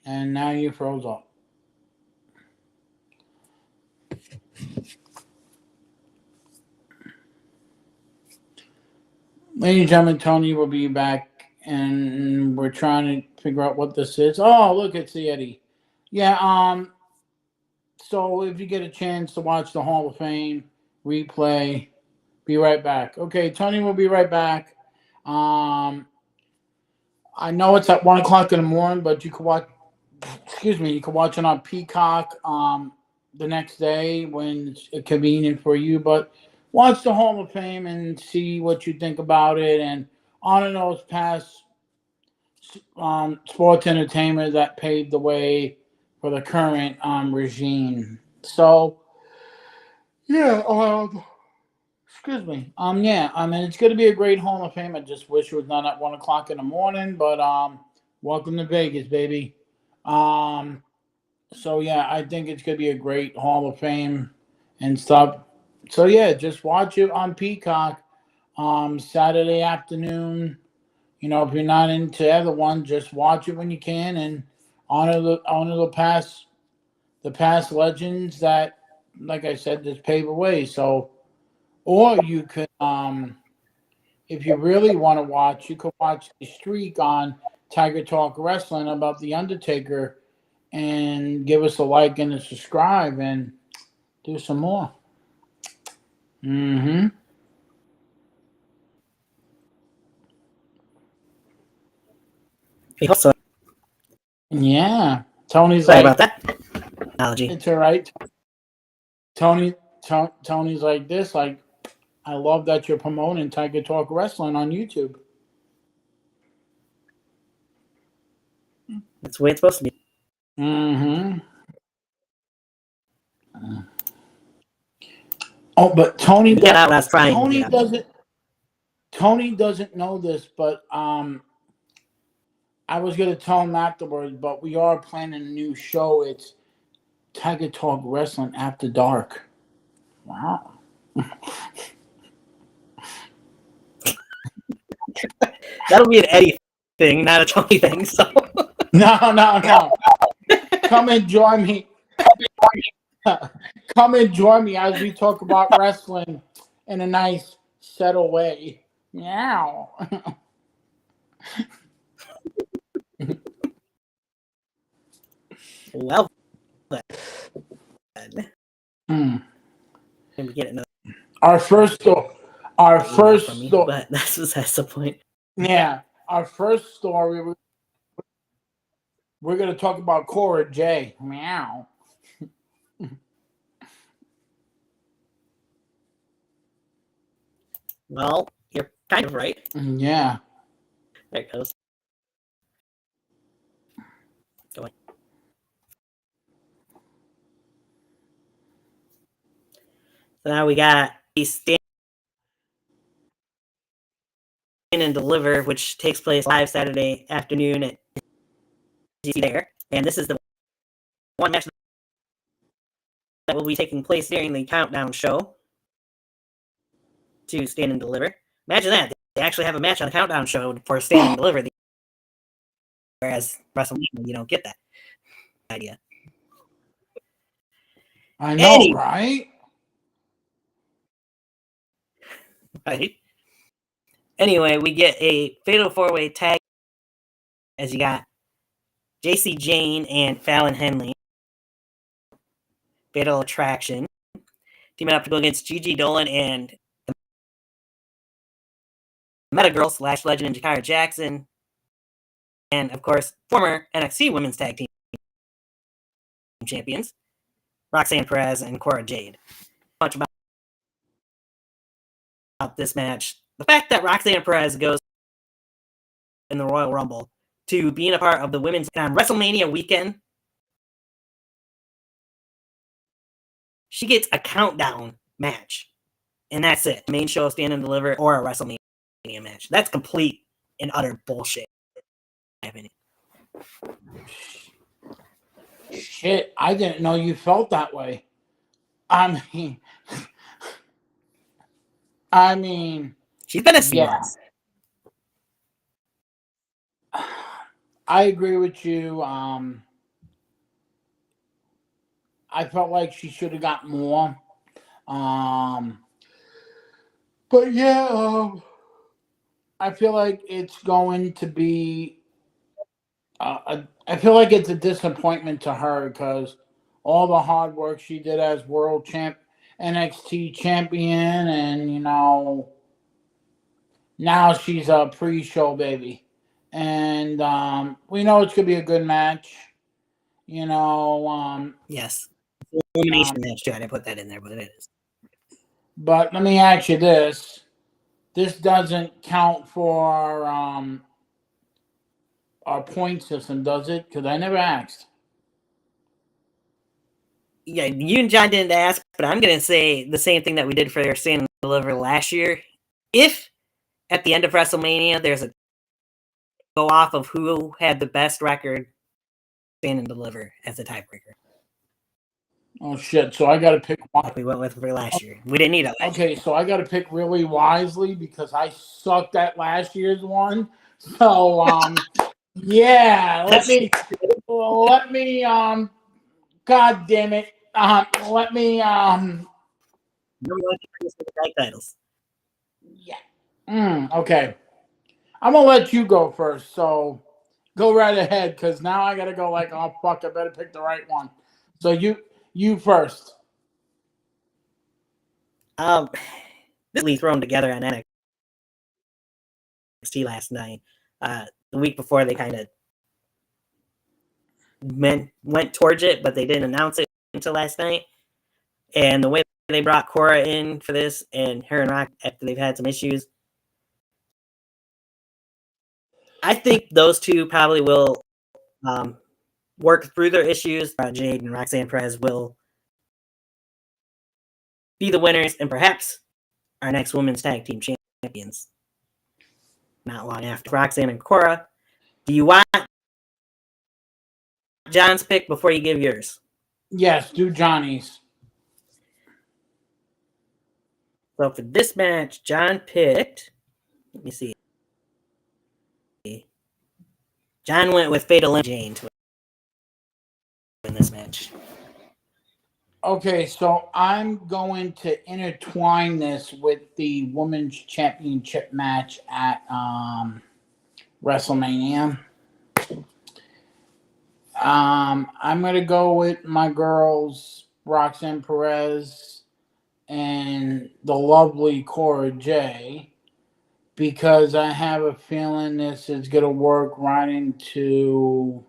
And now you froze up. Ladies and gentlemen, Tony will be back, and we're trying to figure out what this is. Oh, look, it's the Eddie. Yeah, so if you get a chance to watch the Hall of Fame replay, be right back. Okay, Tony will be right back. I know it's at 1 o'clock in the morning, but you can watch. Excuse me, you can watch it on Peacock the next day when it's convenient for you. But watch the Hall of Fame and see what you think about it, and honor those past sports entertainers that paved the way for the current regime. So, yeah. Excuse me. Yeah. I mean, it's going to be a great Hall of Fame. I just wish it was not at 1 o'clock in the morning. But welcome to Vegas, baby. So yeah, I think it's going to be a great Hall of Fame and stuff. So yeah, just watch it on Peacock Saturday afternoon. If you're not into the other one, just watch it when you can and honor the past legends that, like I said, just pave the way. So, or you could, if you really want to watch, you could watch the streak on Tiger Talk Wrestling about The Undertaker and give us a like and a subscribe and do some more. Mm-hmm. I hope so. Yeah. Tony's Sorry like, about that analogy. it's all right. Tony's like this, like, I love that you're promoting Tiger Talk Wrestling on YouTube. That's the way it's supposed to be. Mm-hmm. Oh, but Tony doesn't know this, but I was gonna tell him afterwards, but we are planning a new show. It's Tiger Talk Wrestling After Dark. Wow. That'll be an Eddie thing, not a Tony thing. So No. Come and join me. Come and join me as we talk about wrestling in a nice, settled way. Meow. Well, then. Mm. Maybe get another Our first story. Our email first from me, story. but that's the point. Yeah, our first story. We're going to talk about Cora J. Meow. Well, you're kind of right. Yeah. There it goes. Going. So now we got the Stand and Deliver, which takes place live Saturday afternoon at DC there. And this is the one match that will be taking place during the countdown show to Stand and Deliver. Imagine that. They actually have a match on the countdown show for Stand and Deliver. Whereas WrestleMania, you don't get that idea. I know, Right? Anyway, we get a fatal four-way tag as you got JC Jane and Fallon Henley. Fatal Attraction. Teaming up to go against Gigi Dolan and the Meta Girl / Legend and Jakara Jackson. And, of course, former NXT Women's Tag Team Champions, Roxanne Perez and Cora Jade. Much about this match. The fact that Roxanne Perez goes in the Royal Rumble to being a part of the women's on WrestleMania weekend, she gets a countdown match. And that's it. Main show, Stand and Deliver, or a WrestleMania match. That's complete and utter bullshit, in my opinion. Shit, I didn't know you felt that way. I mean, she's been a few months. I agree with you. I felt like she should have got more. But yeah, I feel like it's going to be. I feel like it's a disappointment to her because all the hard work she did as world NXT champion, and now she's a pre-show baby, and we know it's gonna be a good match. Yes, elimination match too. I didn't put that in there, but it is. But let me ask you this: this doesn't count for our point system, does it? Because I never asked. Yeah, you and John didn't ask, but I'm going to say the same thing that we did for Stand and Deliver last year. If at the end of WrestleMania there's a go off of who had the best record, Stand and Deliver as a tiebreaker. Oh shit! So I got to pick one. Like we went with for last year. We didn't need it. Okay, so I got to pick really wisely because I sucked at last year's one. So yeah, let me God damn it, let me titles. Yeah. Okay. I'm gonna let you go first. So go right ahead, because now I gotta go. Like, oh fuck, I better pick the right one. So you first. This was thrown together on NXT last night. The week before they kind of went towards it, but they didn't announce it until last night. And the way they brought Cora in for this, and her and Rock after they've had some issues, I think those two probably will work through their issues. Jade and Roxanne Perez will be the winners, and perhaps our next women's tag team champions. Not long after Roxanne and Cora. Do you want John's pick before you give yours? Yes, do Johnny's. So for this match, John picked. Let me see. John went with Fatal and Jane to win this match. Okay, so I'm going to intertwine this with the women's championship match at WrestleMania. I'm gonna go with my girls Roxanne Perez and the lovely Cora J, because I have a feeling this is gonna work right into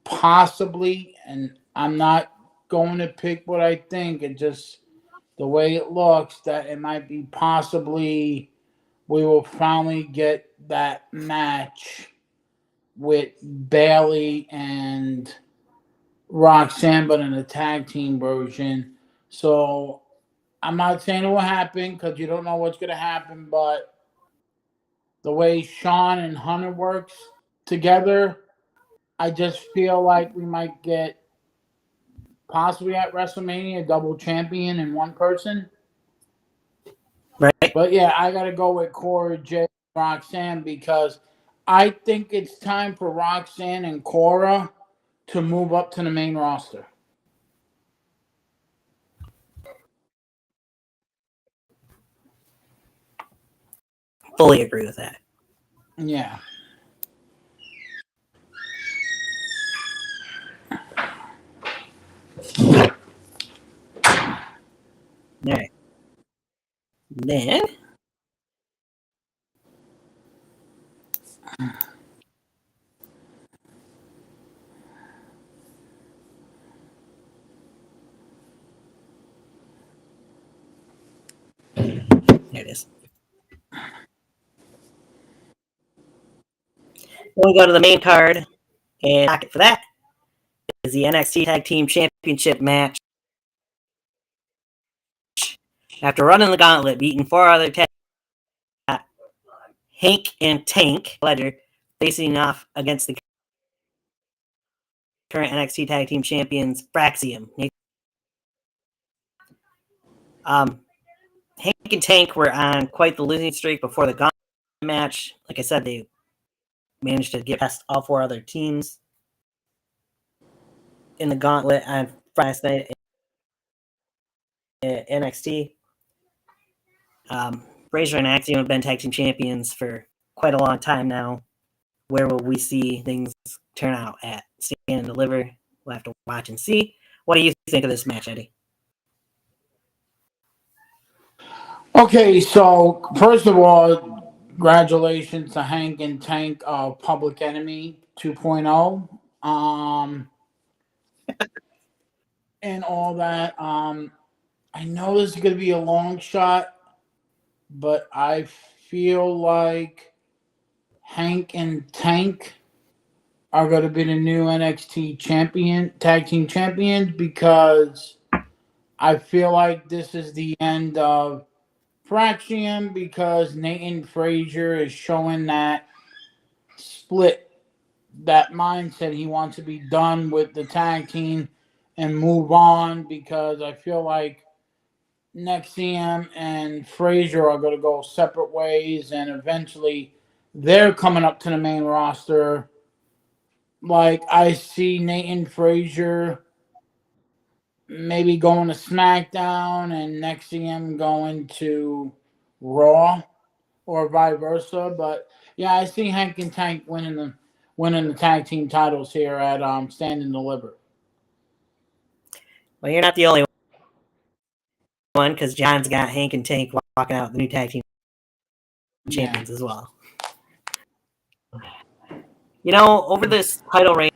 possibly, and I'm not going to pick what I think. It just the way it looks that it might be possibly we will finally get that match with Bailey and Roxanne, but in a tag team version. So I'm not saying it will happen because you don't know what's going to happen, but the way Sean and Hunter works together, I just feel like we might get possibly at WrestleMania a double champion in one person. Right? But yeah, I got to go with Cora J. Roxanne because I think it's time for Roxanne and Cora to move up to the main roster. Fully agree with that. Yeah. All right. Then there it is. Then we go to the main card, and pocket for that is the NXT Tag Team Championship match. After running the gauntlet, beating four other tag, Hank and Tank Ledger facing off against the current NXT Tag Team Champions Braxium. Hank and Tank were on quite the losing streak before the gauntlet match. Like I said, they managed to get past all four other teams in the gauntlet on Friday night at NXT. Razor and Axiom have been tag team champions for quite a long time now. Where will we see things turn out at Stand and Deliver? We'll have to watch and see. What do you think of this match, Eddie? Okay, so first of all, congratulations to Hank and Tank of Public Enemy 2.0. And all that. I know this is going to be a long shot, but I feel like Hank and Tank are going to be the new NXT tag team champions, because I feel like this is the end of Fraxium, because Nathan Frazier is showing that split, that mindset. He wants to be done with the tag team and move on, because I feel like Nexium and Frazier are going to go separate ways, and eventually they're coming up to the main roster. Like, I see Nathan Frazier maybe going to SmackDown and Nexium going to Raw, or vice versa. But yeah, I see Hank and Tank winning the tag team titles here at Stand and Deliver. Well, you're not the only one, because John's got Hank and Tank walking out the new tag team champions as well. You know, over this title reign,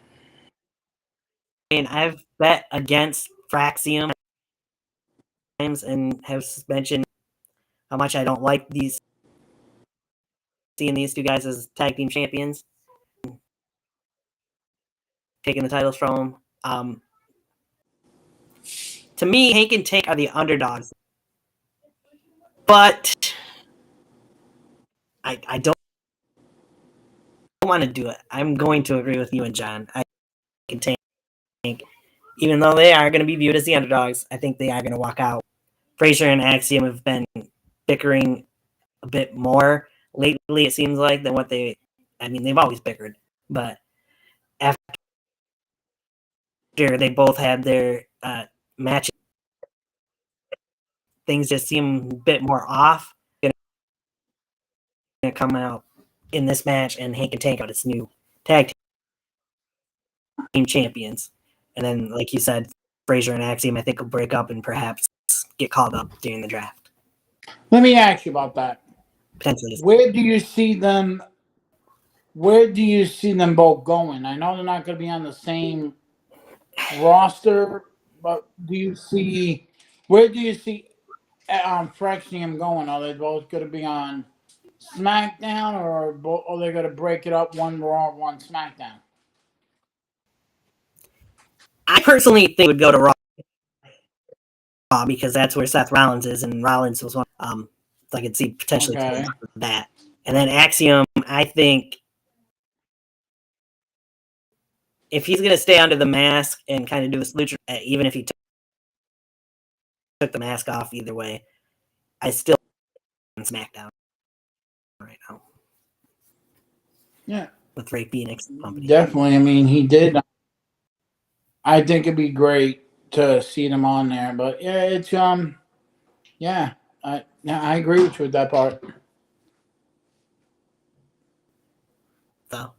I've bet against Fraxium and have mentioned how much I don't like seeing these two guys as tag team champions, taking the titles from them. To me, Hank and Tank are the underdogs, but I don't want to do it. I'm going to agree with you and John. I can Tank, even though they are going to be viewed as the underdogs, I think they are going to walk out. Frazier and Axiom have been bickering a bit more lately, it seems like, than what they've always bickered, but after they both had their matches, things just seem a bit more off. Going to come out in this match, and Hank and Tank out its new tag team champions. And then, like you said, Frazier and Axiom, I think, will break up and perhaps get called up during the draft. Let me ask you about that. Potentially. Where do you see them? Where do you see them both going? I know they're not going to be on the same roster, but where do you see Frexium going? Are they both going to be on SmackDown, or are they going to break it up, one Raw, one SmackDown? I personally think it would go to Raw because that's where Seth Rollins is, and Rollins was one. So I could see potentially that. And then Axiom, I think if he's going to stay under the mask and kind of do his lucha, even if he took the mask off, either way, I still on SmackDown right now. Yeah, with Ray Phoenix company. Definitely. I mean, he did. I think it'd be great to see them on there, but yeah, it's yeah, I agree with you with that part. So,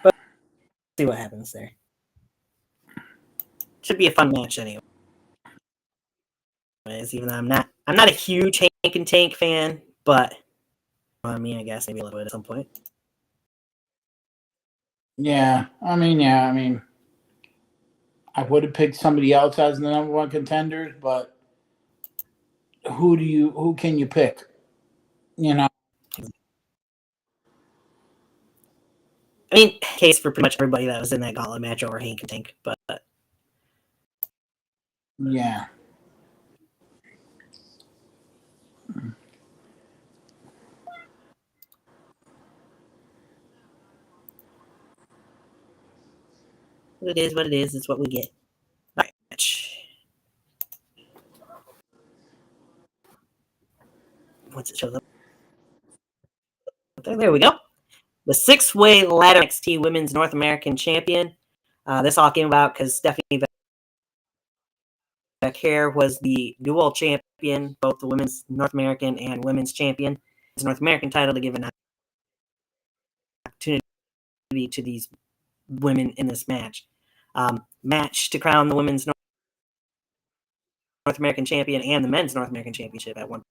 but see what happens there. Should be a fun match anyway. Even though I'm not a huge Hank and Tank fan, but I mean, I guess maybe a little bit at some point. Yeah, I mean, I would have picked somebody else as the number one contenders, but who can you pick? You know. I mean, case for pretty much everybody that was in that gauntlet match over Hank and Tank, but yeah. it is what it is. It's what we get. All right, match. Once it shows up. There we go. The 6-way ladder NXT Women's North American Champion. This all came about because Stephanie Becker was the dual champion, both the Women's North American and Women's Champion. It's a North American title to give an opportunity to these women in this match. Match to crown the Women's North American Champion and the Men's North American Championship at one.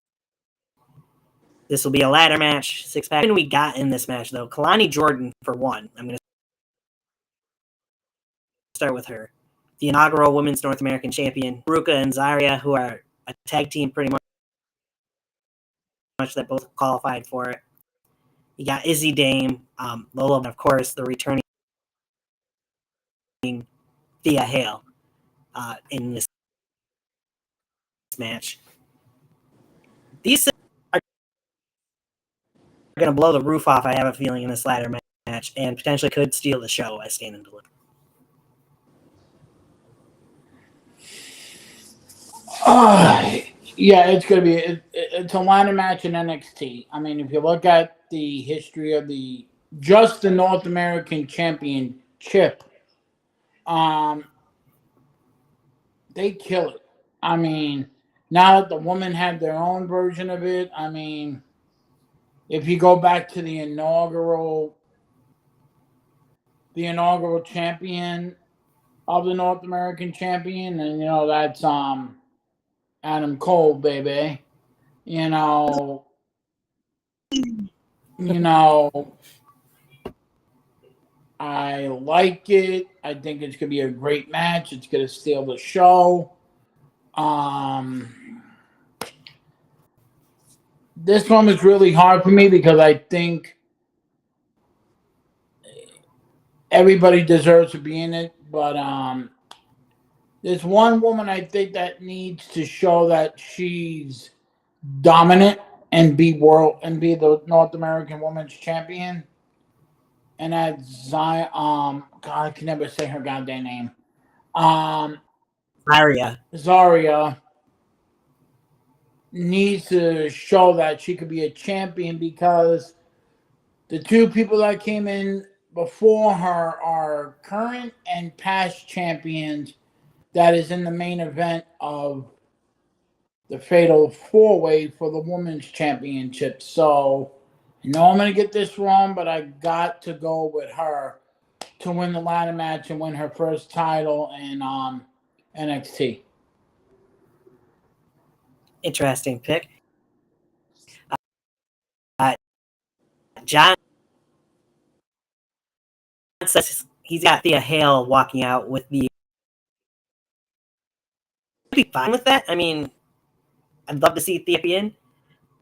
This will be a ladder match, 6-pack. We got in this match, though. Kalani Jordan, for one. I'm going to start with her. The inaugural Women's North American Champion, Ruka and Zarya, who are a tag team pretty much that both qualified for it. You got Izzy Dame, Lola, and of course, the returning Thea Hale in this match. These are going to blow the roof off, I have a feeling, in this ladder match, and potentially could steal the show as Stand and Deliver. Yeah, it's going to be it's a ladder match in NXT. I mean, if you look at the history of the North American Championship, they kill it. I mean, now that the women have their own version of it, I mean, if you go back to the inaugural champion of the North American Champion, and that's Adam Cole, baby. I like it. I think it's gonna be a great match. It's gonna steal the show. This one was really hard for me because I think everybody deserves to be in it, but there's one woman I think that needs to show that she's dominant and be the North American Women's Champion. And that's Zion. God, I can never say her goddamn name. Zarya needs to show that she could be a champion because the two people that came in before her are current and past champions that is in the main event of the Fatal 4-Way for the Women's Championship. So, I know I'm going to get this wrong, but I got to go with her to win the ladder match and win her first title in NXT. Interesting pick. John says he's got Thea Hale walking out with the. I'd be fine with that. I mean, I'd love to see Thea be in.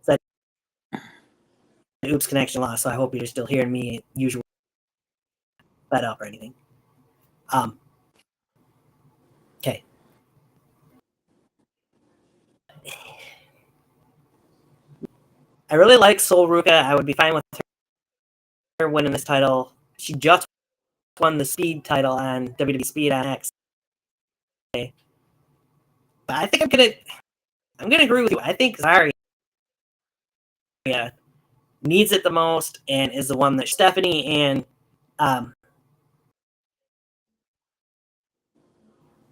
So, oops, connection lost. So I hope you're still hearing me. Usual fed up or anything. Okay. I really like Sol Ruka. I would be fine with her winning this title. She just won the Speed title on WWE Speed on X. But I think I'm gonna agree with you. I think Zarya needs it the most and is the one that Stephanie and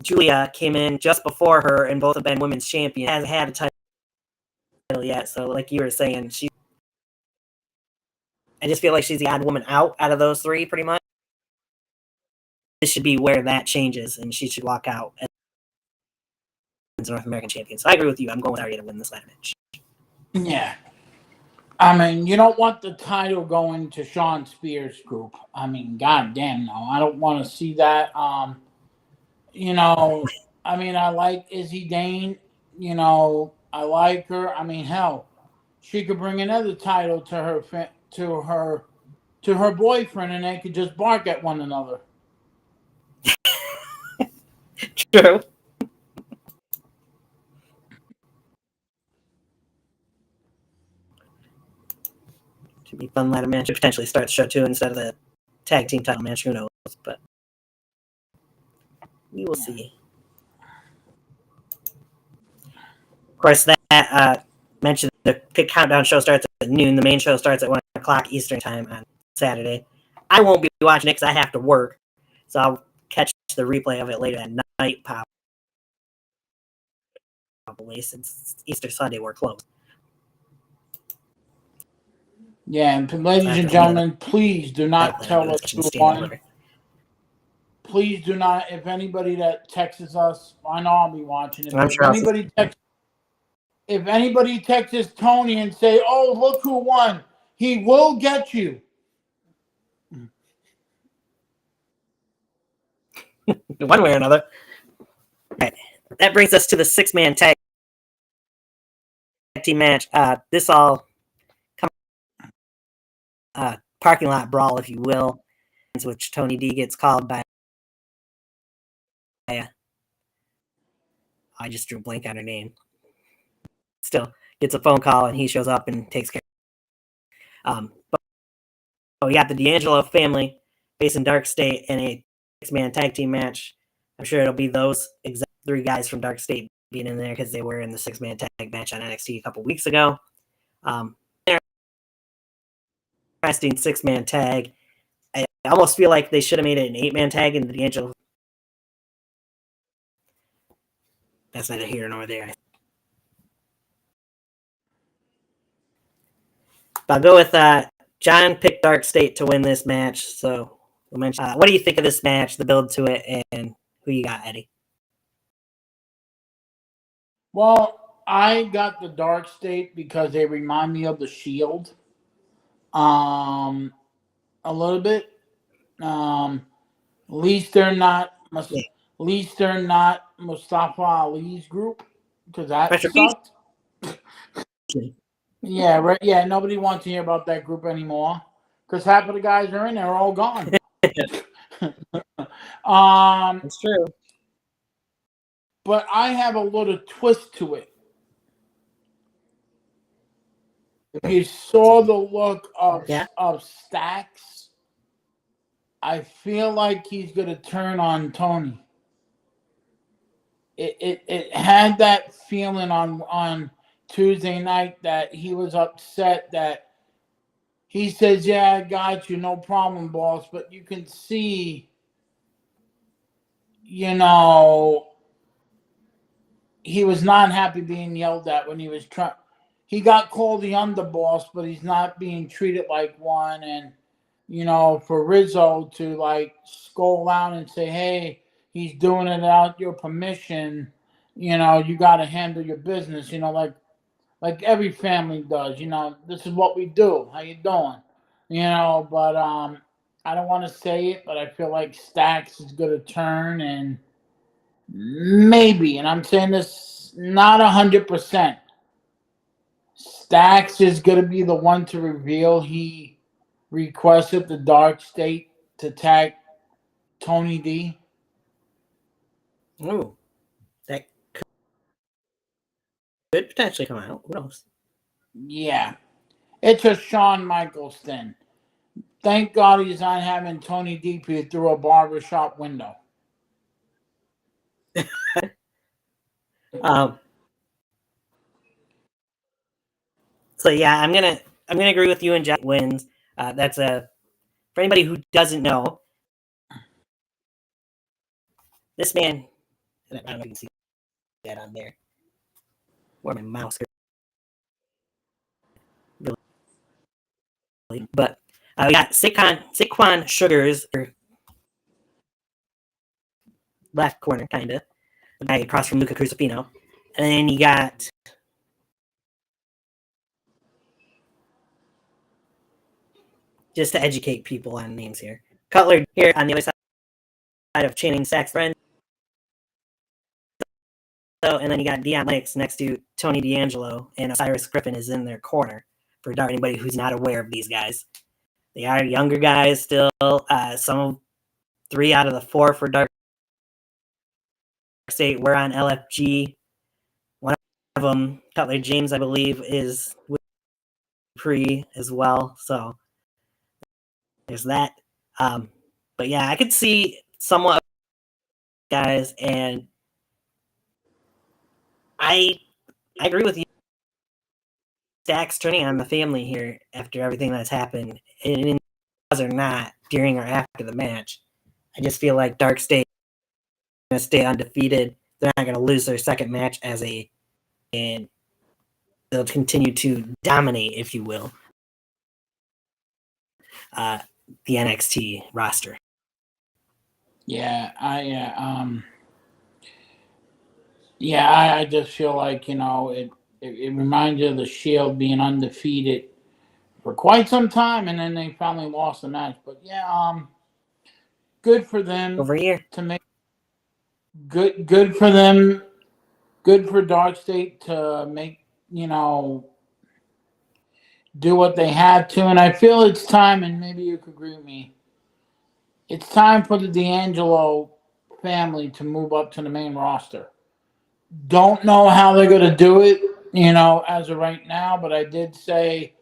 Julia came in just before her, and both have been women's champions. Hasn't had a title yet, so like you were saying, I just feel like she's the odd woman out of those three, pretty much. This should be where that changes, and she should walk out as North American champion. So I agree with you. I'm going with Zarya to win this ladder match. Yeah. I mean, you don't want the title going to Sean Spears' group. I mean, goddamn, no. I don't want to see that. You know, I mean, I like Izzy Dane. You know, I like her. I mean, hell, she could bring another title to her boyfriend, and they could just bark at one another. True. Should be a fun ladder match. It potentially start the show too instead of the tag team title match. Who knows? But we will see. Of course, that mentioned the pick countdown show starts at noon. The main show starts at 1 o'clock Eastern time on Saturday. I won't be watching it because I have to work, so I'll catch the replay of it later at night, probably, since Easter Sunday we're closed. Yeah, and ladies and gentlemen, please do not tell us who won. Please do not. If anybody that texts us, I know I'll be watching it. If anybody texts Tony and say, "Oh, look who won," he will get you. One way or another. Right. That brings us to the 6-man tag team match. This all parking lot brawl, if you will, which Tony D gets called by. I just drew a blank on her name. Still gets a phone call and he shows up and takes care. But we got the D'Angelo family facing Dark State in a 6-man tag team match. I'm sure it'll be those exact 3 guys from Dark State being in there because they were in the 6-man tag match on NXT a couple weeks ago. Interesting 6-man tag. I almost feel like they should have made it an 8-man tag in the D'Angelo. That's neither here nor there. I'll go with John picked Dark State to win this match. So we'll mention. What do you think of this match, the build to it, and who you got, Eddie? Well, I got the Dark State because they remind me of the Shield. A little bit. At least they're not. At least they're not Mustafa Ali's group because that sucked. Yeah, right. Yeah, nobody wants to hear about that group anymore because half of the guys are in there, all gone. It's true. But I have a little twist to it. If you saw the look of Stacks, I feel like he's gonna turn on Tony. It had that feeling on Tuesday night that he was upset that he says, "Yeah, I got you, no problem, boss." But you can see, you know, he was not happy being yelled at when he was trying. He got called the underboss, but he's not being treated like one. And for Rizzo to like scold out and say, "Hey, he's doing it without your permission," you got to handle your business. Like every family does. This is what we do. How you doing? But I don't want to say it, but I feel like Stacks is going to turn and maybe, and I'm saying this not 100%. Stacks is going to be the one to reveal he requested the Dark State to tag Tony D. Ooh, that could potentially come out. Who knows? Yeah. It's a Shawn Michaels thing. Thank God he's not having Tony D peer through a barbershop window. So yeah, I'm gonna agree with you and Jack wins. That's for anybody who doesn't know, this man. I don't know if you can see that on there. Where my mouse really, but we got Saquon Sugars, or left corner, kinda, the guy across from Luca Crucifino, and then you got just to educate people on names here. Cutler here on the other side of Channing Sack's friend. So, and then you got Deion Lennox next to Tony D'Angelo, and Osiris Griffin is in their corner for anybody who's not aware of these guys. They are younger guys still. Some 3 out of the 4 for Dark State were on LFG. One of them, Cutler James, I believe, is with Pre as well. So there's that. But yeah, I could see somewhat guys, and I agree with you. Stacks turning on the family here after everything that's happened, and or not during or after the match. I just feel like Dark State is going to stay undefeated. They're not going to lose their second match and they'll continue to dominate, if you will, the NXT roster. Yeah, I just feel like it reminds you of the Shield being undefeated for quite some time, and then they finally lost the match. But yeah, good for them over here to make good for them. Good for Dark State to make do what they had to, and I feel it's time. And maybe you could agree with me. It's time for the D'Angelo family to move up to the main roster. Don't know how they're going to do it, as of right now, but I did say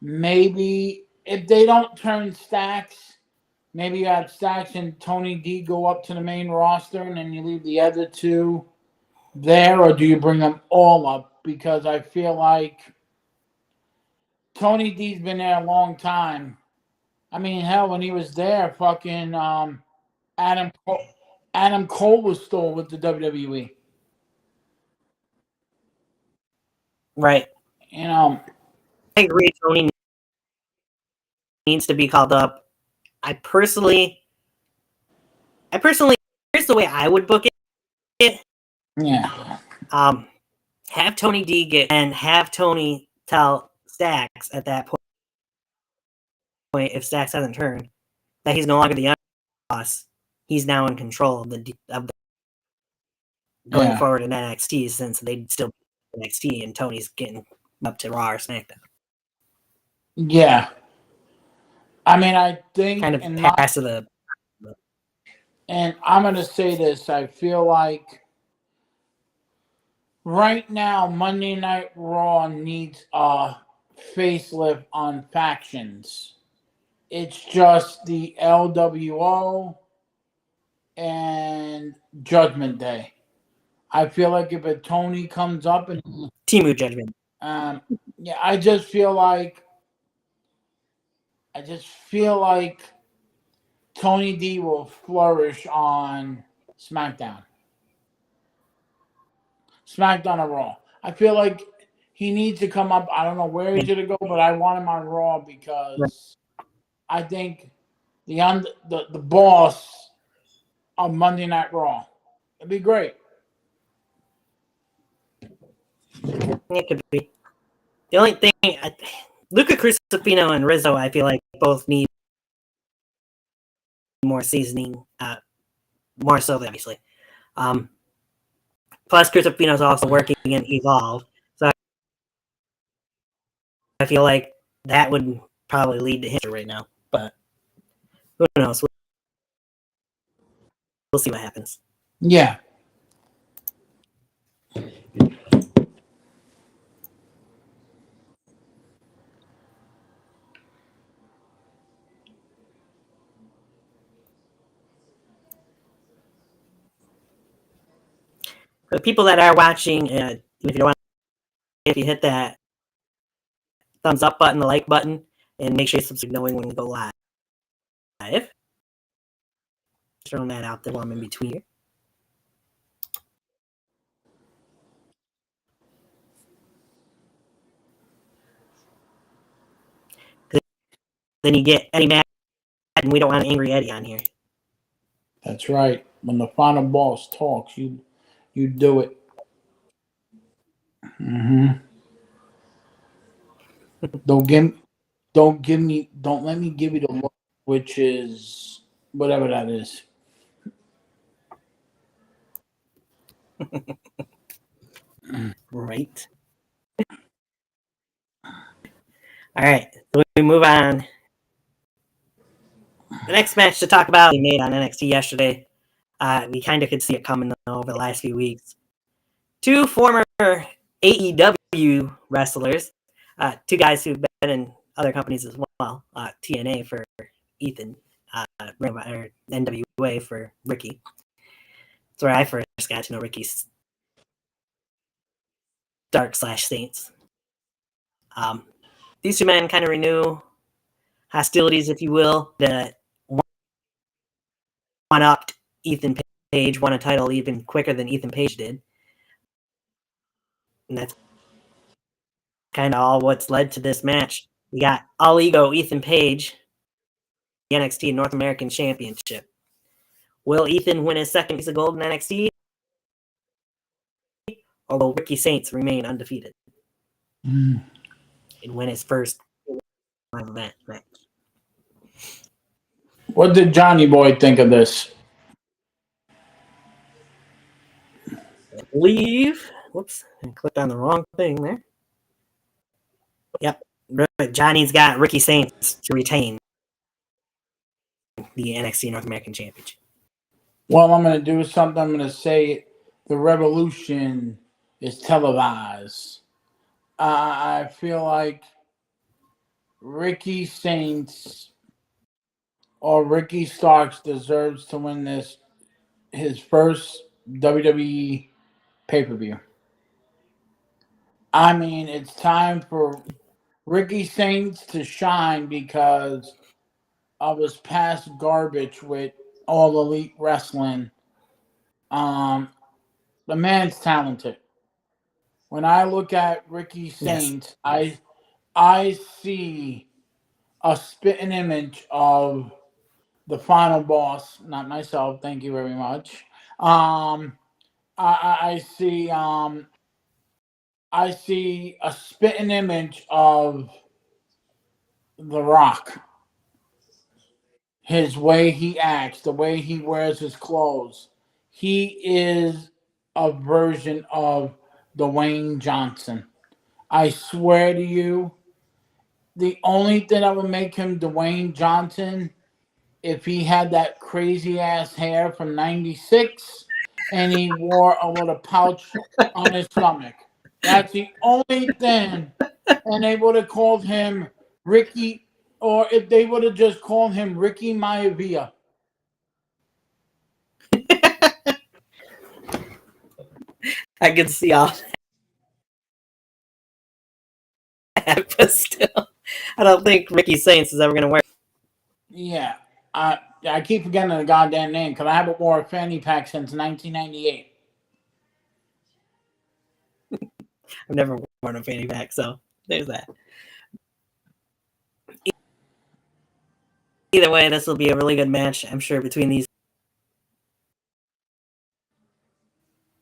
maybe if they don't turn Stacks, maybe you have Stacks and Tony D go up to the main roster and then you leave the other two there, or do you bring them all up? Because I feel like Tony D's been there a long time. I mean, hell, when he was there, fucking Adam Cole was still with the WWE. right. I agree. Tony needs to be called up. I personally, here's the way I would book it. Yeah. Have Tony D get and have Tony tell Stacks at that point, if Stacks hasn't turned, that he's no longer the boss. He's now in control of the going forward in NXT, since they'd still be NXT and Tony's getting up to Raw or SmackDown. Yeah. I mean, I think kind of pass to the. And I'm going to say this. I feel like right now, Monday Night Raw needs a facelift on factions. It's just the LWO and Judgment Day. I feel like if a Tony comes up and Timu Judgment. Yeah, I just feel like Tony D will flourish on SmackDown. SmackDown or Raw. I feel like he needs to come up. I don't know where he's going to go, but I want him on Raw because I think the boss of Monday Night Raw. It'd be great. It could be. The only thing, Luca Crucifino and Rizzo, I feel like both need more seasoning, more so than obviously. Plus, Crucifino's also working in Evolve, so I feel like that would probably lead to history right now. But who knows? We'll see what happens. Yeah. For the people that are watching, if you don't want, if you hit that thumbs up button, the like button, and make sure you subscribe, knowing when we go live. Throwing that out there while I'm in between here. Then you get Eddie mad, and we don't want an angry Eddie on here. That's right. When the final boss talks, you do it. Mm-hmm. Don't let me give you the look, which is whatever that is. Right. All right. So we move on. The next match to talk about we made on NXT yesterday. We kind of could see it coming over the last few weeks. Two former AEW wrestlers, two guys who've been in other companies as well. TNA for Ethan, or NWA for Ricky. That's where I first got to know Ricky's Dark/Saints. These two men kind of renew hostilities, if you will, that one-upped Ethan Page, won a title even quicker than Ethan Page did. And that's kind of all what's led to this match. We got All Ego Ethan Page, the NXT North American Championship. Will Ethan win his second piece of gold in NXT? Or will Ricky Saints remain undefeated and win his first event match? What did Johnny Boy think of this? I believe. Whoops, I clicked on the wrong thing there. Yep. Johnny's got Ricky Saints to retain the NXT North American Championship. Well, I'm going to do something. I'm going to say the Revolution is televised. I feel like Ricky Saints or Ricky Starks deserves to win his first WWE pay-per-view. I mean, it's time for Ricky Saints to shine because of his past garbage with All Elite Wrestling. The man's talented. When I look at Ricky Saints, yes. I see a spitting image of the final boss, not myself. Thank you very much. I see a spitting image of The Rock. His way he acts, the way he wears his clothes. He is a version of Dwayne Johnson. I swear to you, the only thing that would make him Dwayne Johnson if he had that crazy ass hair from '96 and he wore a little pouch on his stomach. That's the only thing. And they would have called him Ricky, or if they would have just called him Ricky Maivia. I can see all that, but still, I don't think Ricky Saints is ever going to wear. Yeah, I keep forgetting the goddamn name because I haven't worn a fanny pack since 1998. I've never worn a fanny pack, so there's that. Either way, this will be a really good match, I'm sure, between these.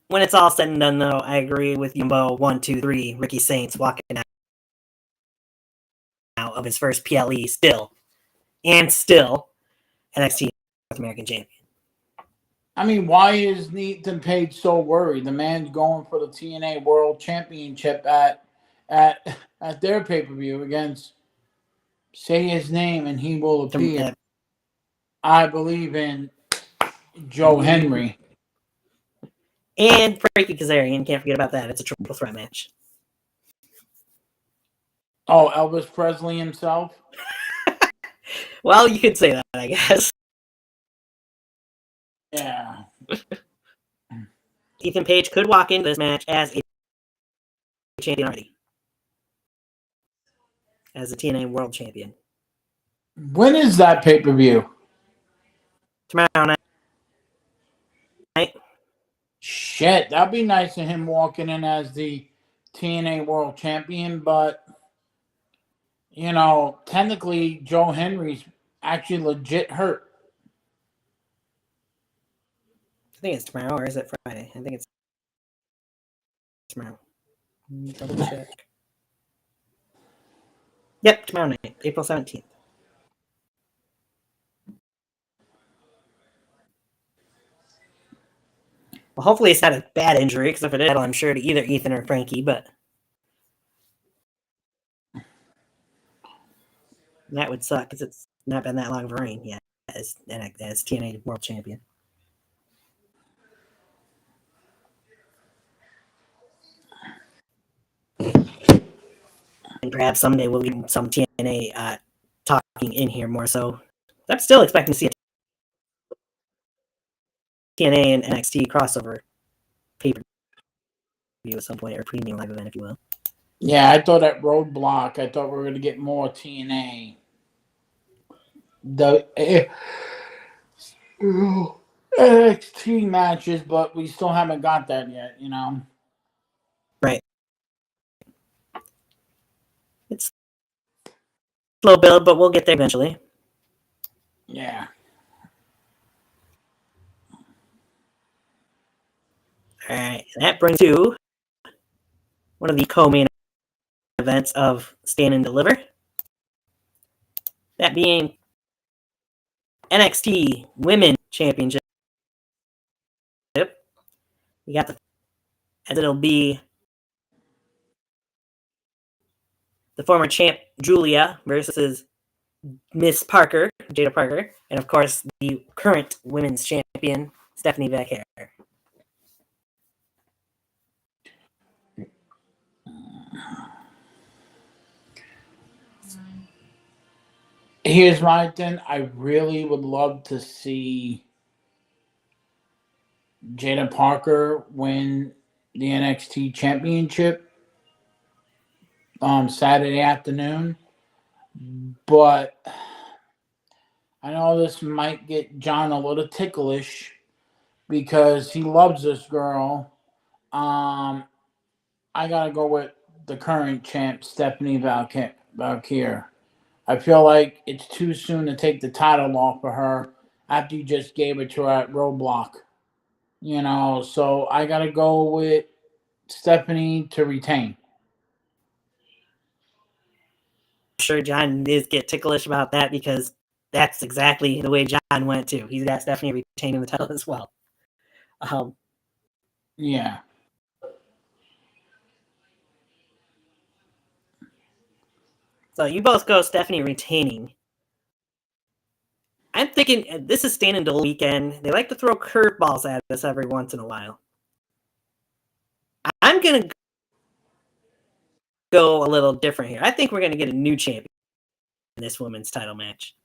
When it's all said and done, though, I agree with Yumbo 1, 2, 3. Ricky Saints walking out of his first PLE still NXT North American champion. I mean, why is Nathan Page so worried? The man's going for the TNA World Championship at their pay-per-view against, say his name and he will appear. I believe in Joe Henry. And Frankie Kazarian, can't forget about that. It's a triple threat match. Oh, Elvis Presley himself? Well, you could say that, I guess. Yeah. Ethan Page could walk into this match as a champion already. As a TNA World Champion. When is that pay-per-view? Tomorrow night. Shit, that'd be nice of him walking in as the TNA World Champion, but, you know, technically Joe Henry's actually legit hurt. I think it's tomorrow, or is it Friday? I think it's tomorrow. Double check. Yep, tomorrow night, April 17th. Well, hopefully it's not a bad injury, because if it is, I'm sure to either Ethan or Frankie, but that would suck, because it's not been that long of a reign yet as TNA World Champion. And perhaps someday we'll get some TNA talking in here more so. I'm still expecting to see a TNA and NXT crossover pay-per-view at some point, or premium live event, if you will. Yeah, I thought at Roadblock, I thought we were going to get more TNA. The NXT matches, but we still haven't got that yet, you know? Right. It's a slow build, but we'll get there eventually. Yeah. All right, that brings to one of the co-main events of Stand and Deliver. That being NXT Women's Championship. We got as it'll be the former champ Julia versus Miss Parker, Jada Parker, and of course the current women's champion Stephanie Becker. Here's my thing. I really would love to see Jada Parker win the NXT Championship Saturday afternoon. But I know this might get John a little ticklish because he loves this girl. I gotta go with the current champ, Stephanie Valkyrie. I feel like it's too soon to take the title off of her after you just gave it to her at Roadblock. You know, so I gotta go with Stephanie to retain. I'm sure John is get ticklish about that because that's exactly the way John went too. He's got Stephanie retaining the title as well. Yeah. So you both go Stephanie retaining. I'm thinking this is Stand and Deliver weekend. They like to throw curveballs at us every once in a while. I'm going to go a little different here. I think we're going to get a new champion in this women's title match.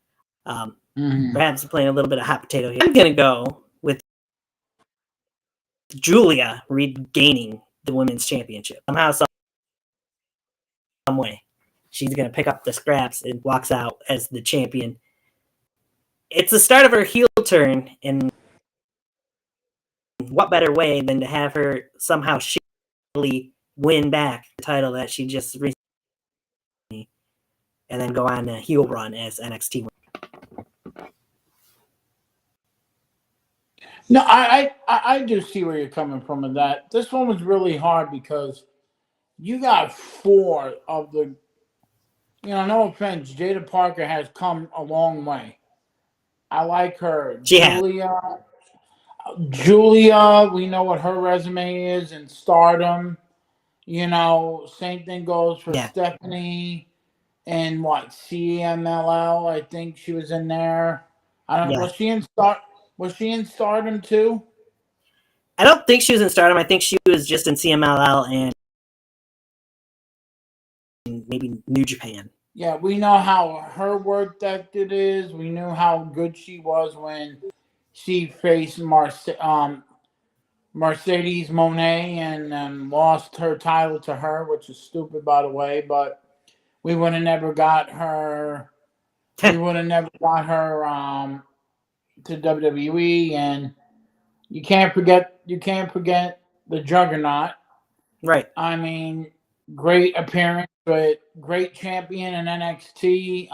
Perhaps playing a little bit of hot potato here. I'm going to go with Julia regaining the women's championship. Somehow, some way. She's going to pick up the scraps and walks out as the champion. It's the start of her heel turn, and what better way than to have her somehow shittily win back the title that she just recently, and then go on a heel run as NXT. No, I do see where you're coming from with that. This one was really hard because you got four of the, no offense, Jada Parker has come a long way. I like her. She has. Julia, we know what her resume is in Stardom. Same thing goes for Stephanie and CMLL. I think she was in there. I don't know. Yeah. Was she in Stardom too? I don't think she was in Stardom. I think she was just in CMLL and maybe New Japan. Yeah, we know how her work ethic is. We knew how good she was when she faced Mercedes Moné and lost her title to her, which is stupid, by the way. But we would have never got her. We would have never got her to WWE, and you can't forget the Juggernaut. Right. I mean, great appearance, but great champion in NXT.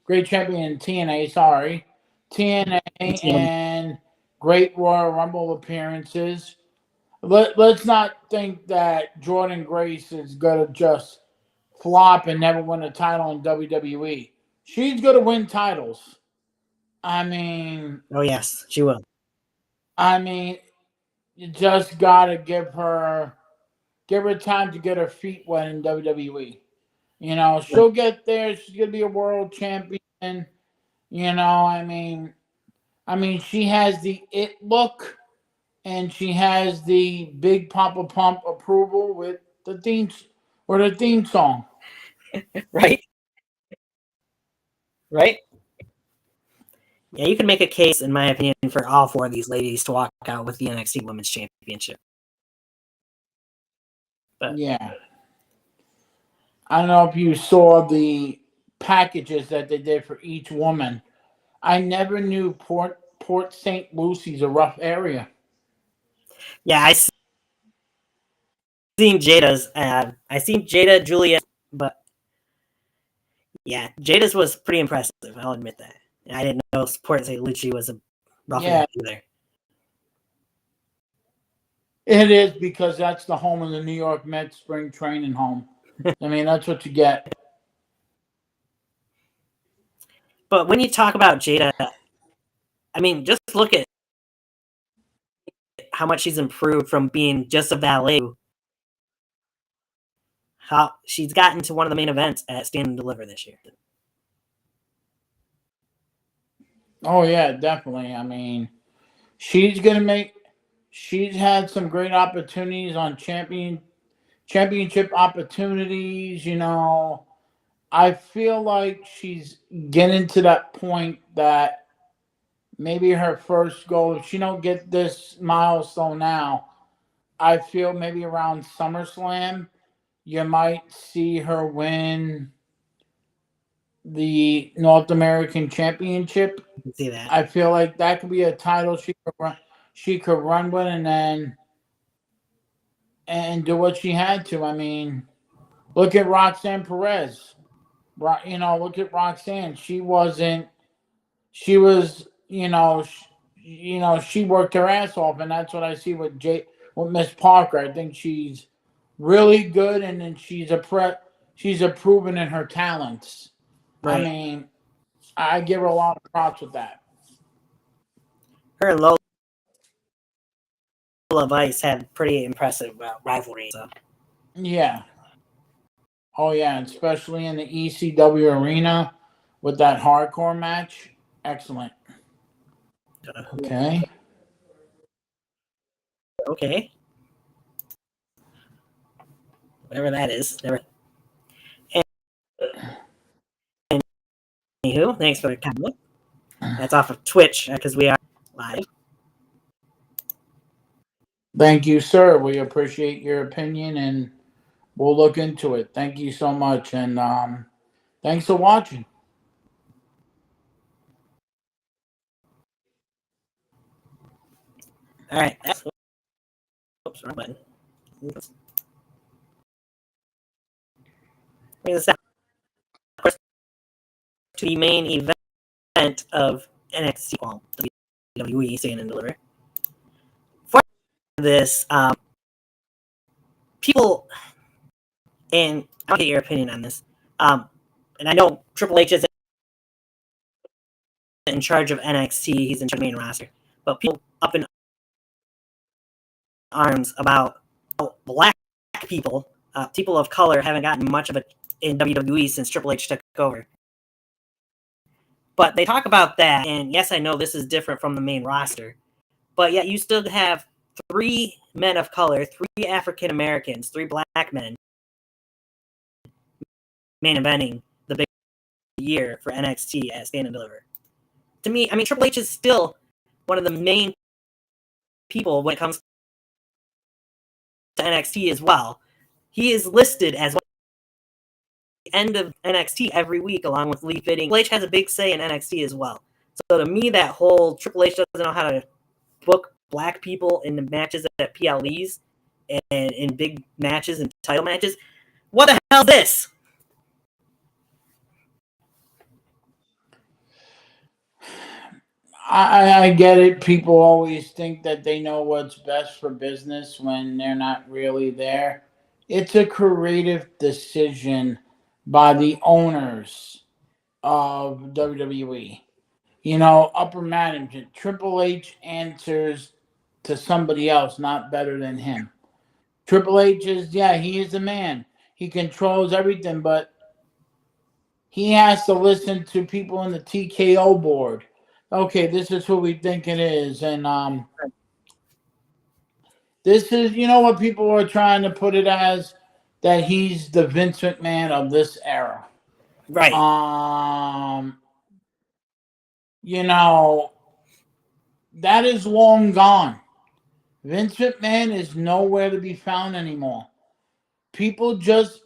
Great champion in TNA. Sorry, TNA, and great Royal Rumble appearances. Let's not think that Jordan Grace is gonna just flop and never win a title in WWE. She's gonna win titles. I mean, Oh yes, she will. You just gotta give her time to get her feet wet in WWE. She'll get there. She's gonna be a world champion. She has the it look, and she has the big Papa Pump approval with the theme song. Right. Right. Yeah, you can make a case, in my opinion, for all four of these ladies to walk out with the NXT Women's Championship. But yeah. I don't know if you saw the packages that they did for each woman. I never knew Port St. Lucie's a rough area. yeah, I seen Jada's. I seen Jada, Julia, but yeah, Jada's was pretty impressive. I'll admit that. I didn't know Port St. Lucie was a rough area either. It is, because that's the home of the New York Mets spring training home. I mean, that's what you get. But when you talk about Jada, I mean, just look at how much she's improved from being just a valet. How she's gotten to one of the main events at Stand and Deliver this year. Oh yeah, definitely. I mean, she's had some great opportunities on championship opportunities. I feel like she's getting to that point that maybe her first goal, if she don't get this milestone now, I feel maybe around SummerSlam, you might see her win the North American Championship. You can see that. I feel like that could be a title she could run with, and do what she had to. I mean, look at Roxanne Perez. Look at Roxanne. She wasn't. She was. She worked her ass off, and that's what I see with Miss Parker. I think she's really good, and then she's proven in her talents. Right. I mean, I give her a lot of props with that. Her and Lola Vice had pretty impressive rivalry. So. Yeah. Oh yeah, especially in the ECW arena with that hardcore match. Excellent. Okay. Okay. Whatever that is. Anywho, thanks for the comment. That's off of Twitch because we are live. Thank you, sir. We appreciate your opinion, and we'll look into it. Thank you so much, and thanks for watching. All right. Oops, wrong button. Brings us, of course, to the main event of NXT, well, WWE, Stand and Deliver. For this, people, and I'll get your opinion on this, and I know Triple H isn't in charge of NXT, he's in charge of the main roster, but people up in arms about how black people, people of color, haven't gotten much of it in WWE since Triple H took over. But they talk about that, and yes, I know this is different from the main roster, but yet you still have 3 men of color, 3 African Americans, 3 black men main eventing the big year for NXT at Stand and Deliver. To me, I mean, Triple H is still one of the main people when it comes to NXT as well. He is listed as the end of NXT every week, along with Lee Fitting. Triple H has a big say in NXT as well. So to me, that whole Triple H doesn't know how to book black people in the matches at PLEs and in big matches and title matches. What the hell is this? I get it. People always think that they know what's best for business when they're not really there. It's a creative decision by the owners of WWE. You know, upper management. Triple H answers to somebody else, not better than him. Triple H is, yeah, he is the man. He controls everything, but he has to listen to people in the TKO board. Okay, this is who we think it is. And this is, you know what people are trying to put it as? That he's the Vince McMahon of this era. Right. You know, that is long gone. Vince McMahon is nowhere to be found anymore. People just...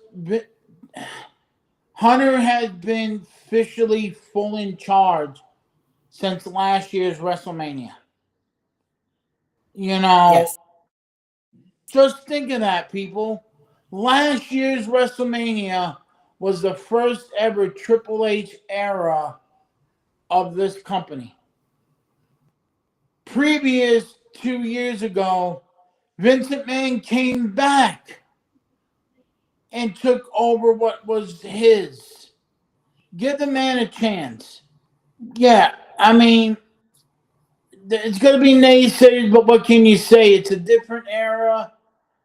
Hunter has been officially full in charge since last year's WrestleMania. You know, Yes. just think of that, people. Last year's WrestleMania was the first ever Triple H era of this company. Previous 2 years ago, Vince McMahon came back and took over what was his. Give the man a chance. Yeah, I mean, it's going to be naysayers, but what can you say? It's a different era.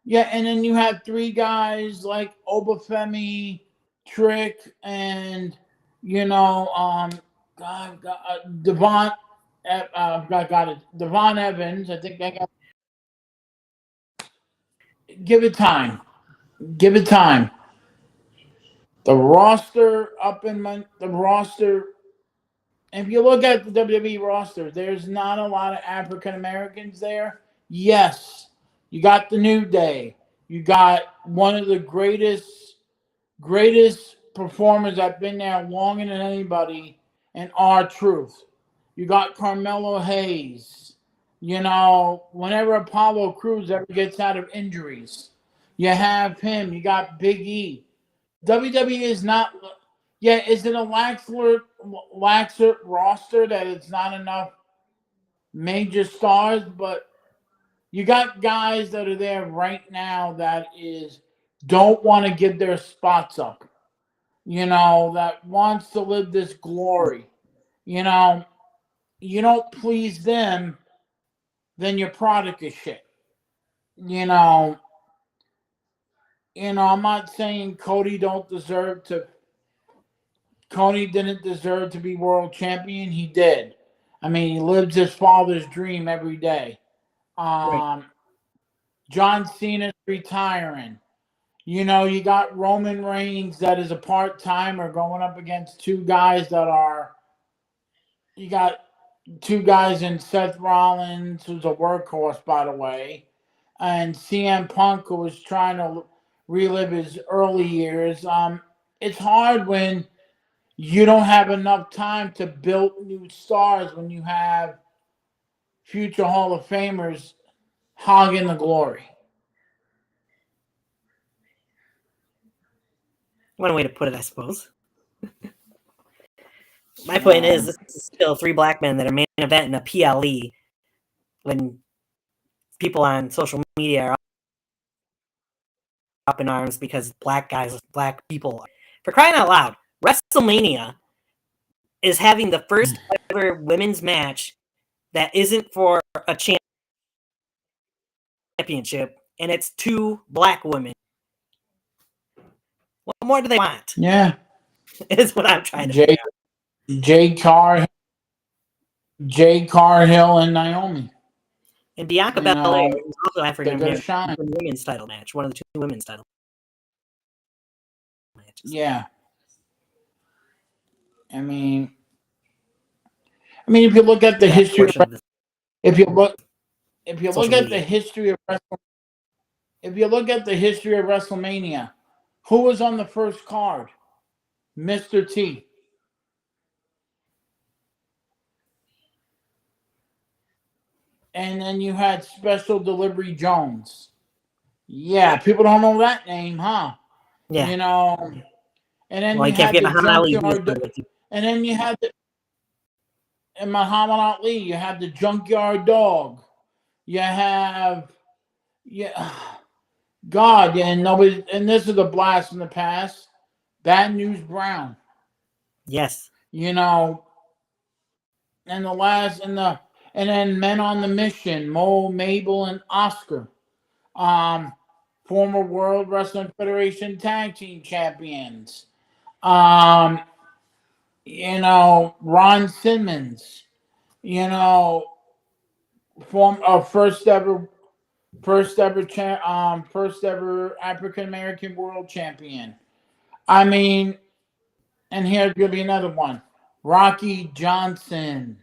Yeah, and then you have 3 guys like Obafemi, Trick, and, you know, Devon, got it. Devon Evans. I think I got. Give it time. Give it time. The roster the roster. If you look at the WWE roster, there's not a lot of African Americans there. Yes, you got the New Day. You got one of the greatest performers that's been there longer than anybody, and R-Truth. You got Carmelo Hayes. You know, whenever Apollo Crews ever gets out of injuries, you have him. You got Big E. WWE is not. Yeah, is it a laxer roster that it's not enough major stars? But you got guys that are there right now that don't want to give their spots up. You know, that wants to live this glory. You know, you don't please them, then your product is shit. You know, I'm not saying Cody didn't deserve to be world champion. He did. I mean, he lives his father's dream every day. Right. John Cena's retiring. You know, you got Roman Reigns that is a part-timer going up against 2 guys that are... You got 2 guys in Seth Rollins, who's a workhorse, by the way, and CM Punk, who was trying to relive his early years. It's hard when you don't have enough time to build new stars when you have future Hall of Famers hogging the glory. One way to put it, I suppose. My point is, this is still 3 black men that are main event in a PLE when people on social media are up in arms because black people. For crying out loud, WrestleMania is having the first ever women's match that isn't for a championship, and it's 2 black women. What more do they want? Yeah. Is what I'm trying to figure out. Jay Carhill and Naomi. And Bianca Belair is also African American women's title match, one of the 2 women's title matches. Yeah. I mean, if you look at the history of WrestleMania, who was on the first card? Mr. T. And then you had Special Delivery Jones. Yeah, people don't know that name, huh? Yeah. You know, and then you had the Junkyard, and then you had Muhammad Ali. You had the Junkyard Dog. You have, God, and nobody. And this is a blast from the past. Bad News Brown. Yes. And then Men on the Mission, Mo, Mabel, and Oscar. Former World Wrestling Federation Tag Team Champions. Ron Simmons. First ever African American World Champion. I mean, and here's gonna be another one. Rocky Johnson.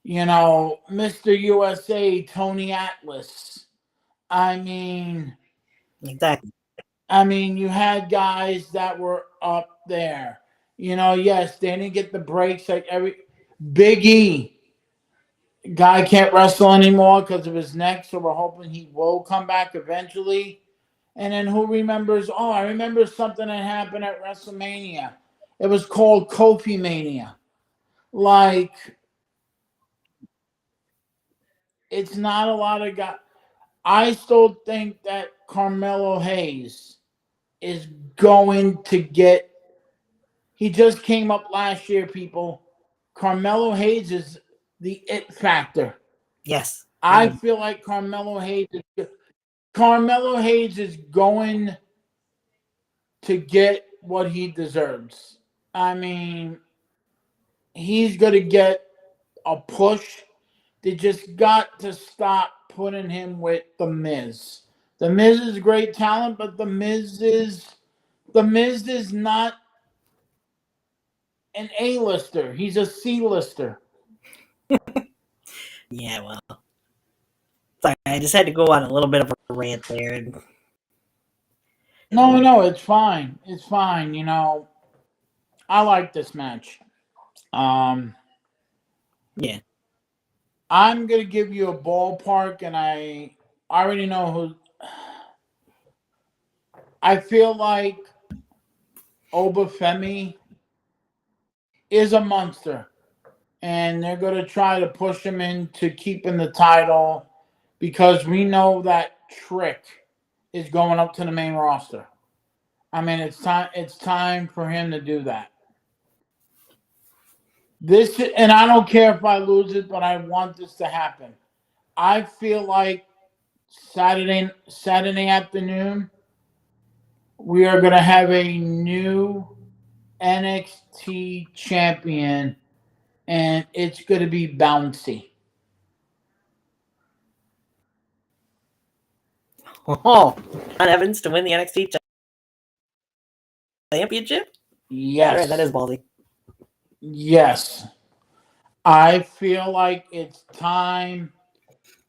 Mr. USA, Tony Atlas. I mean, exactly. You had guys that were up there. Yes, they didn't get the breaks like Big E. Guy can't wrestle anymore because of his neck, so we're hoping he will come back eventually. And then who remembers? Oh, I remember something that happened at WrestleMania. It was called Kofi Mania. It's not a lot of guys. I still think that Carmelo Hayes is going to get. He just came up last year, people. Carmelo Hayes is the it factor. Yes. I feel like Carmelo Hayes is going to get what he deserves. I mean, he's going to get a push. They just got to stop putting him with The Miz. The Miz is great talent, but The Miz is not an A-lister. He's a C-lister. Yeah, well. Sorry, I just had to go on a little bit of a rant there. No, it's fine. It's fine. I like this match. Yeah. I'm going to give you a ballpark, and I already know who. I feel like Obafemi is a monster, and they're going to try to push him into keeping the title because we know that Trick is going up to the main roster. I mean, it's time for him to do that. And I don't care if I lose it, but I want this to happen. I feel like Saturday afternoon, we are going to have a new NXT champion, and it's going to be bouncy. Oh, John Evans to win the NXT championship? Yes. Right, that is ballsy. Yes. I feel like it's time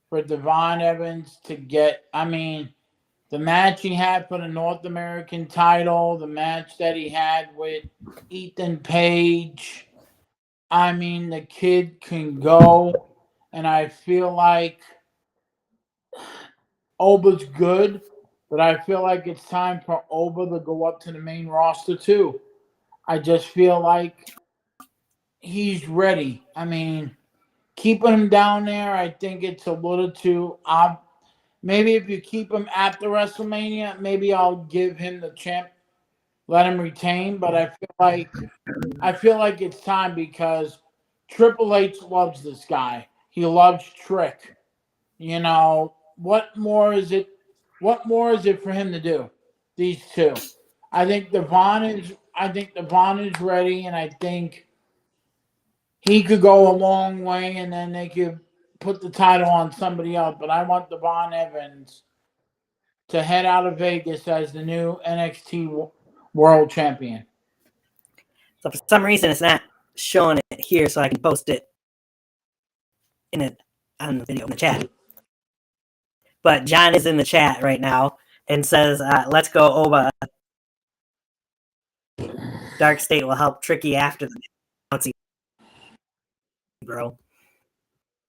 for Devon Evans to get, the match he had for the North American title, the match that he had with Ethan Page. The kid can go, and I feel like Oba's good, but I feel like it's time for Oba to go up to the main roster too. I just feel like he's ready. I mean, keeping him down there, I think it's a little too. Maybe if you keep him after WrestleMania, maybe I'll give him the champ, let him retain. But I feel like it's time because Triple H loves this guy. He loves Trick. You know, what more is it? What more is it for him to do? These two. I think Devon is ready, and I think he could go a long way, and then they could put the title on somebody else. But I want Devon Evans to head out of Vegas as the new NXT World Champion. So for some reason, it's not showing it here, so I can post it on the video in the chat. But John is in the chat right now and says, "Let's go, Oba. Dark State will help Tricky after the bouncy, bro."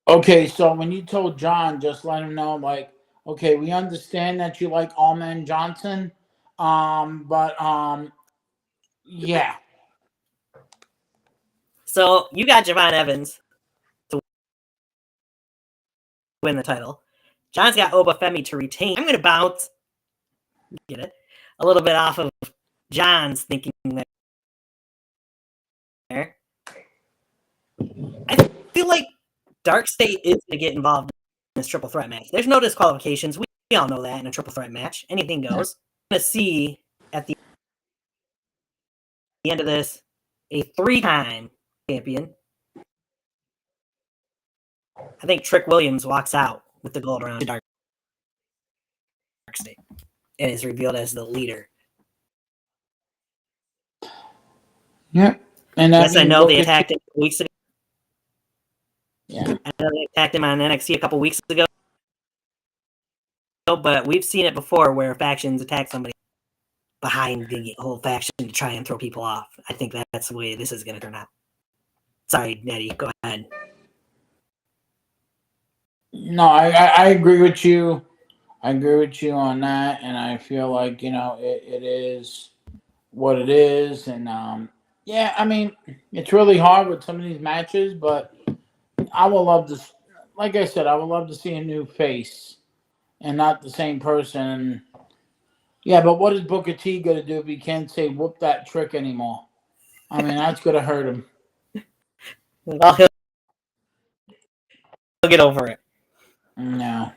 Okay, so when you told John, just let him know, like, okay, we understand that you like Allman Johnson, but yeah. So you got Javon Evans to win the title. John's got Oba Femi to retain. I'm going to bounce, get it, a little bit off of John's thinking there. I feel like Dark State is going to get involved in this triple threat match. There's no disqualifications. We all know that in a triple threat match. Anything goes. I'm going to see at the end of this a 3-time champion. I think Trick Williams walks out with the gold around Dark State and is revealed as the leader. Yep. And yes, I know they attacked him weeks ago. Yeah. I know they attacked him on NXT a couple weeks ago. But we've seen it before where factions attack somebody behind the whole faction to try and throw people off. I think that's the way this is going to turn out. Sorry, Nettie, go ahead. No, I agree with you. I agree with you on that, and I feel like, you know, it is what it is. And yeah, I mean, it's really hard with some of these matches, but I would love to, like I said, I would love to see a new face and not the same person. Yeah, but what is Booker T going to do if he can't say whoop that Trick anymore? I mean, that's going to hurt him. Well, he'll get over it. No.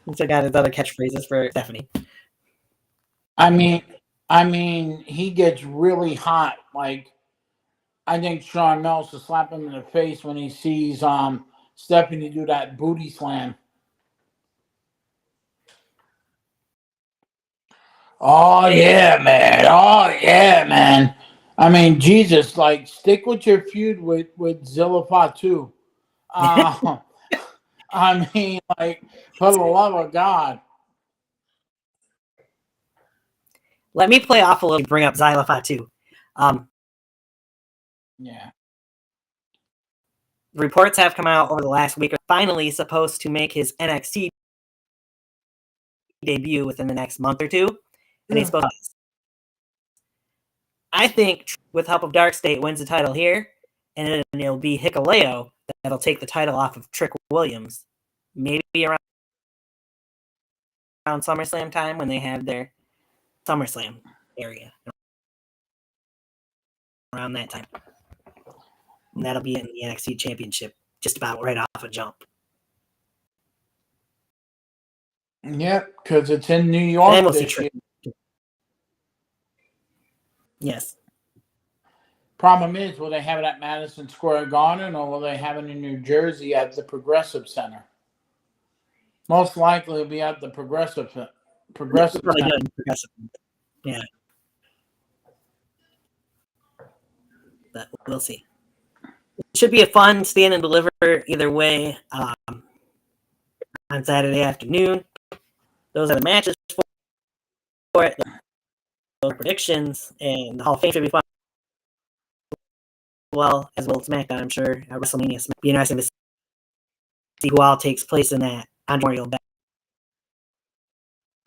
He's got his other catchphrases for Stephanie. I mean, he gets really hot. Like, I think Shawn Michaels will slap him in the face when he sees Stephanie do that booty slam. Oh yeah, man. Oh yeah, man. I mean, Jesus, like, stick with your feud with Zilla Fatu. I mean, like, for the love of God. Let me play off a little to bring up Zilla Fatu. Yeah. Reports have come out over the last week. Finally supposed to make his NXT debut within the next month or two. And he's supposed to. I think with help of Dark State wins the title here, and then it'll be Hikuleo that'll take the title off of Trick Williams. Maybe around SummerSlam time when they have their SummerSlam area. Around that time. And that'll be in the NXT Championship just about right off a jump. Yep, because it's in New York. And we'll see Trick. Yes. Problem is, will they have it at Madison Square Garden or will they have it in New Jersey at the Progressive Center? Most likely it'll be at the Progressive Center. Yeah. But we'll see. It should be a fun stand and deliver either way on Saturday afternoon. Those are the matches for it. Those predictions, and the Hall of Fame should be fun. Well, as well as SmackDown, I'm sure. WrestleMania be interesting to see who all takes place in that Memorial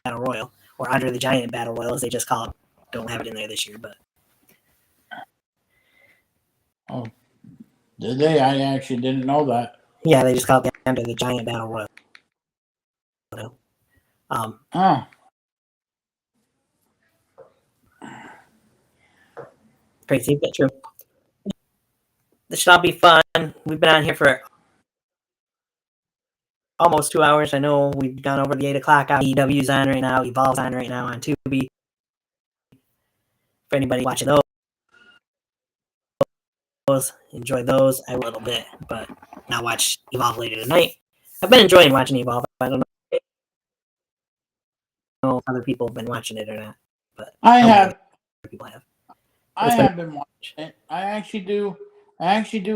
Battle Royal, or Andre the Giant Battle Royal, as they just call it. Don't have it in there this year, but Oh, did they? I actually didn't know that. yeah, they just call it the Andre the Giant Battle Royal. Oh, Crazy, but true. This should all be fun. We've been on here for almost 2 hours. I know we've gone over the 8 o'clock hour. EW's on right now. Evolve's on right now on Tubi. For anybody watching those, enjoy those a little bit, but not watch Evolve later tonight. I've been enjoying watching Evolve. I don't know if other people have been watching it or not, but I have. People have. I have been watching it. I actually do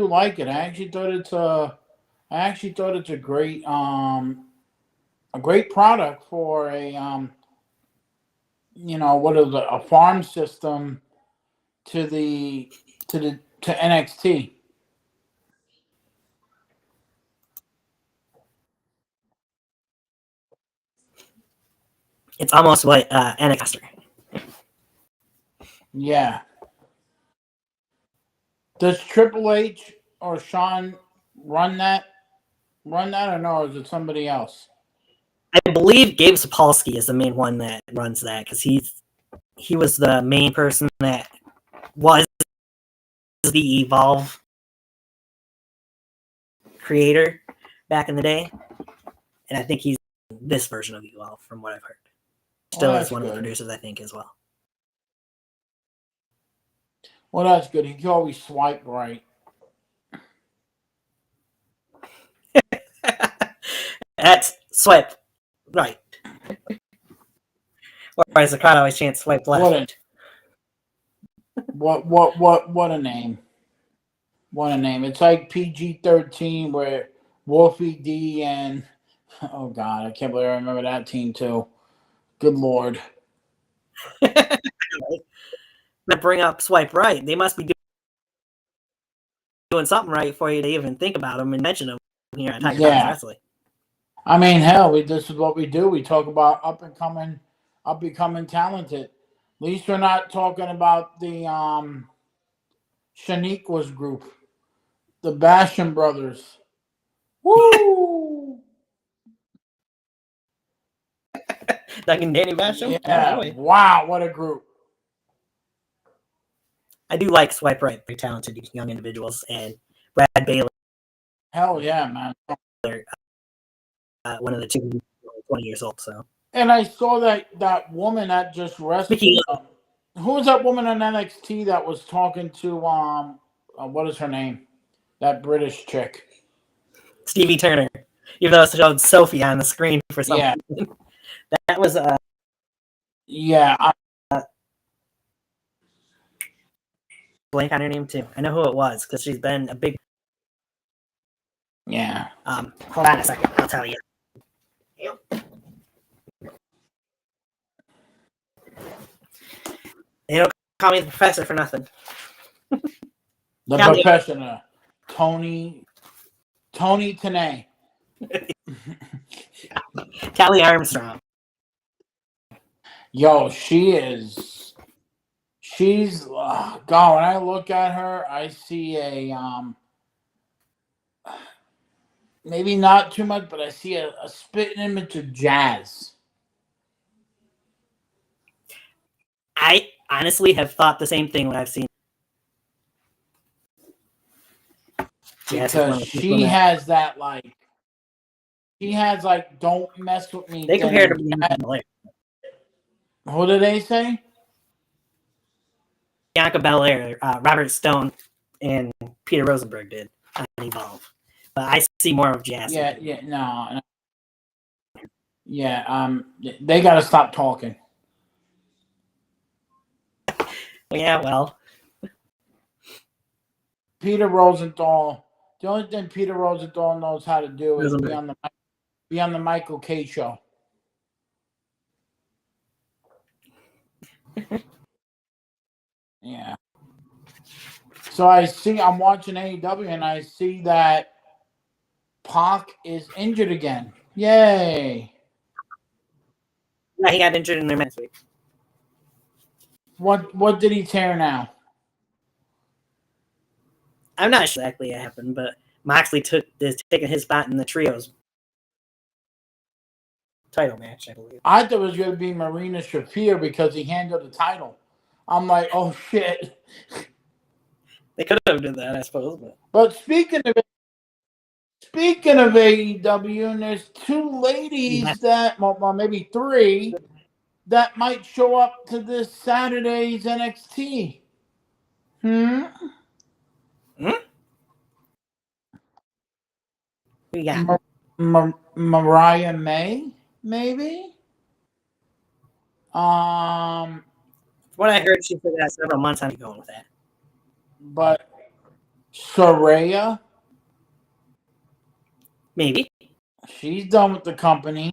like it. I actually thought it's a great product for a what is it, a farm system to NXT. It's almost what NXT. Yeah. Does Triple H or Shawn run that or no, or is it somebody else? I believe Gabe Sapolsky is the main one that runs that, because he was the main person that was the Evolve creator back in the day, and I think he's this version of Evolve from what I've heard. Still is one of the producers, I think, as well. Well, that's good. He can always swipe right. That's swipe right. Or as the crowd always chants, swipe left. What a name. What a name. It's like PG-13 where Wolfie D and oh God, I can't believe I remember that team too. Good Lord. Bring up swipe right. They must be doing something right for you to even think about them and mention them here at Tiger Times Wrestling. I mean, hell, this is what we do. We talk about up and coming talented. At least we're not talking about the Shaniqua's group, the Basham brothers. Woo! Doug and Danny Basham? Yeah. Wow, what a group. I do like swipe right. Very talented young individuals. And Brad Baylor. Hell yeah, man. One of the two 20 years old. So. And I saw that woman that just wrestled. Who was that woman on NXT that was talking to what is her name? That British chick. Stevie Turner. Even though it showed Sophie on the screen for some reason. That was blank on her name too. I know who it was because she's been a big. Yeah. Hold on a second. I'll tell you. They don't call me the professor for nothing. The professional, Tony Tanay. Kelly Armstrong. Yo, she's God, when I look at her, I see a maybe not too much, but I see a spitting image of Jazz. I honestly have thought the same thing when I've seen. Because she has that don't mess with me. They compared to Bianca Belair. Who did they say? Bianca Belair, Robert Stone, and Peter Rosenberg did on Evolve. But I see more of Jazz. No. Yeah, they got to stop talking. Yeah, well. Peter Rosenthal. The only thing Peter Rosenthal knows how to do is be on the Michael K show. Yeah. So I'm watching AEW and I see that Pac is injured again. Yay. Yeah, he got injured in their match week. What did he tear now? I'm not sure exactly what happened, but Moxley taking his spot in the trios title match, I believe. I thought it was going to be Marina Shafir because he handled the title. I'm like, oh shit. They could have done that, I suppose. But speaking of AEW, and there's two ladies that, well, maybe three, that might show up to this Saturday's NXT. Hmm? Who you got? Mariah May, maybe. From what I heard, she said that several months. I'm going with that. But Soraya, Maybe. she's done with the company.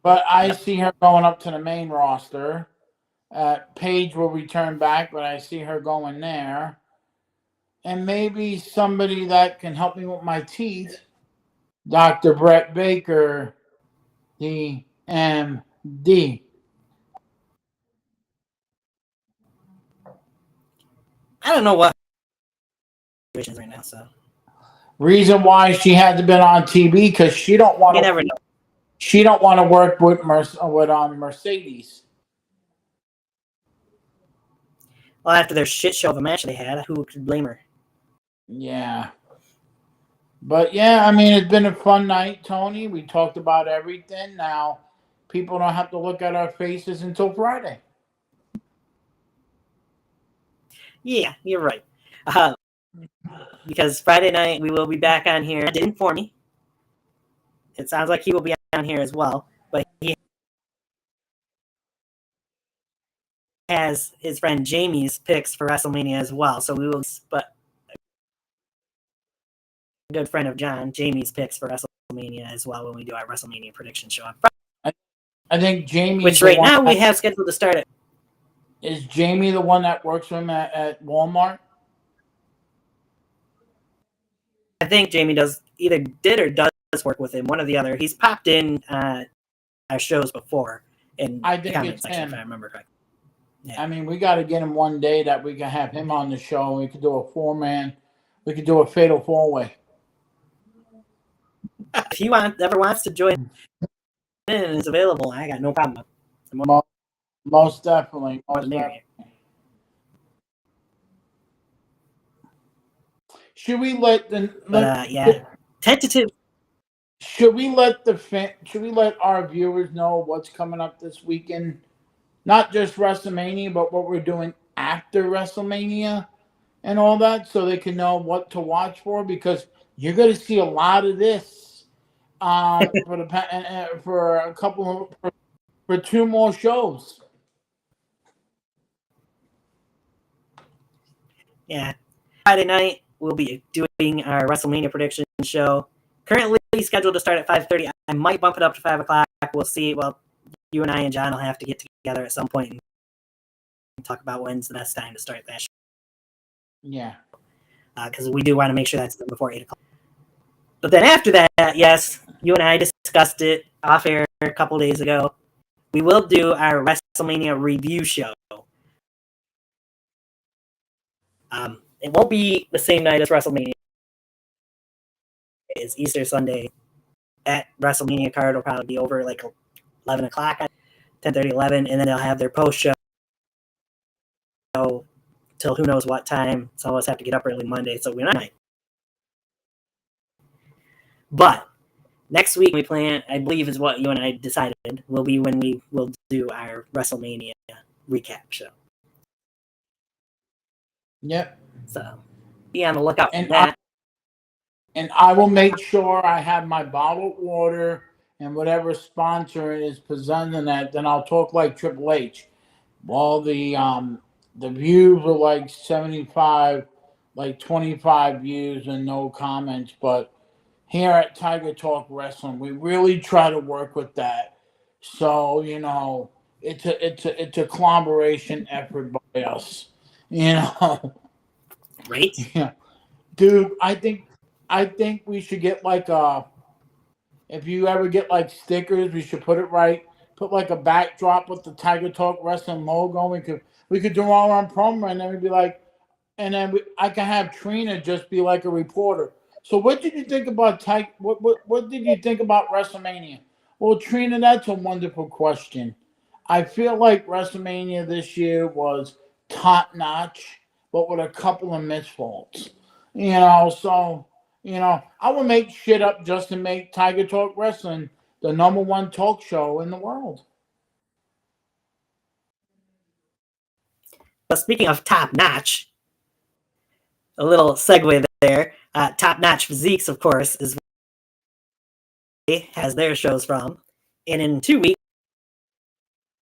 But I see her going up to the main roster. Paige will return back, but I see her going there. And maybe somebody that can help me with my teeth, Dr. Brett Baker, DMD. I don't know what situation is right now, so Reason why she hasn't been on TV because she don't want you to. never know. She don't want to work with Mercedes. Well, after their shit show of a match they had, who could blame her? Yeah. But yeah, I mean, it's been a fun night, Tony. We talked about everything. Now, people don't have to look at our faces until Friday. Yeah, you're right. Because Friday night we will be back on here. Didn't inform me. It sounds like he will be on here as well, but he has his friend Jamie's picks for WrestleMania as well. So we will, but a good friend of John, Jamie's picks for WrestleMania as well when we do our WrestleMania prediction show on Friday. I think Jamie, which right now we have scheduled to start at. Is Jamie the one that works for him at Walmart? I think Jamie either did or does work with him, one or the other. He's popped in our shows before in I the think comment it's section, him. if I remember correctly. Yeah. I mean, we got to get him one day that we can have him on the show. We could do a 4-man. We could do a fatal 4-way. If he ever wants to join in and is available, I got no problem. Most definitely. Most definitely. Should we let tentative? Should we let our viewers know what's coming up this weekend? Not just WrestleMania, but what we're doing after WrestleMania and all that, so they can know what to watch for. Because you're going to see a lot of this for 2 more shows. Yeah, Friday night we'll be doing our WrestleMania prediction show. Currently scheduled to start at 5:30. I might bump it up to 5 o'clock. We'll see. Well, you and I and John will have to get together at some point and talk about when's the best time to start that show. Yeah. Because we do want to make sure that's done before 8 o'clock. But then after that, yes, you and I discussed it off air a couple days ago. We will do our WrestleMania review show. It won't be the same night as WrestleMania. It's Easter Sunday. That WrestleMania card will probably be over like 11 o'clock, 10:30, 11, and then they'll have their post show till who knows what time. Some of us have to get up early Monday, so we're not. But next week we plan, I believe is what you and I decided, will be when we will do our WrestleMania recap show. Yep. So be on the lookout for that. And I will make sure I have my bottled water and whatever sponsor is presenting that. Then I'll talk like Triple H. Well, the views were like 75, like 25 views and no comments. But here at Tiger Talk Wrestling, we really try to work with that. So it's a collaboration effort by us. Right? Yeah, dude. I think we should get if you ever get like stickers, we should put it right put like a backdrop with the Tiger Talk Wrestling logo. We could do all our promo, and then we'd be like, I can have Trina just be like a reporter. So what did you think about what did you think about WrestleMania? Well, Trina, that's a wonderful question. I feel like WrestleMania this year was top notch, but with a couple of misfaults. So I would make shit up just to make Tiger Talk Wrestling the number one talk show in the world. But speaking of top notch, a little segue there. Top Notch Physiques, of course, is where has their shows from. And in 2 weeks,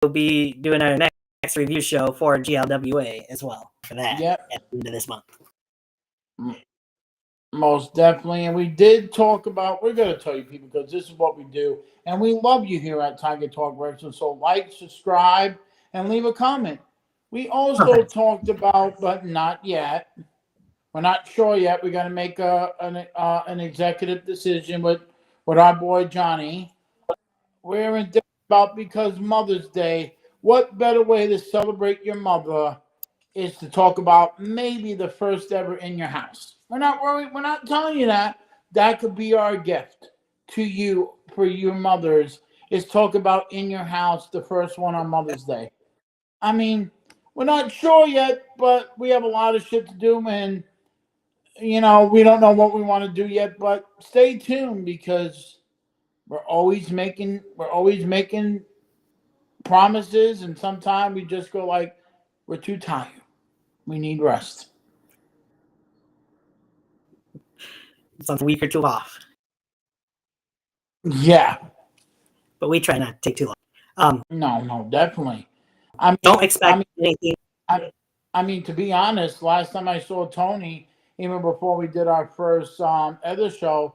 we'll be doing our next review show for GLWA as well for that at the end of this month. Most definitely. And we did talk about, we're going to tell you people because this is what we do. And we love you here at Tiger Talk Wrestling. So like, subscribe, and leave a comment. We also talked about, but not yet. We're not sure yet. We're going to make an executive decision with our boy Johnny. We're in about because Mother's Day. What better way to celebrate your mother is to talk about maybe the first ever in your house. We're not worried. We're not telling you that. That could be our gift to you for your mothers is talk about in your house the first one on Mother's Day. I mean, we're not sure yet, but we have a lot of shit to do, and we don't know what we want to do yet. But stay tuned because we're always making promises, and sometimes we just go like, we're too tired. We need rest. Sounds a week or two off. Yeah. But we try not to take too long. No, definitely. Don't expect anything. I mean, to be honest, last time I saw Tony, even before we did our first other show,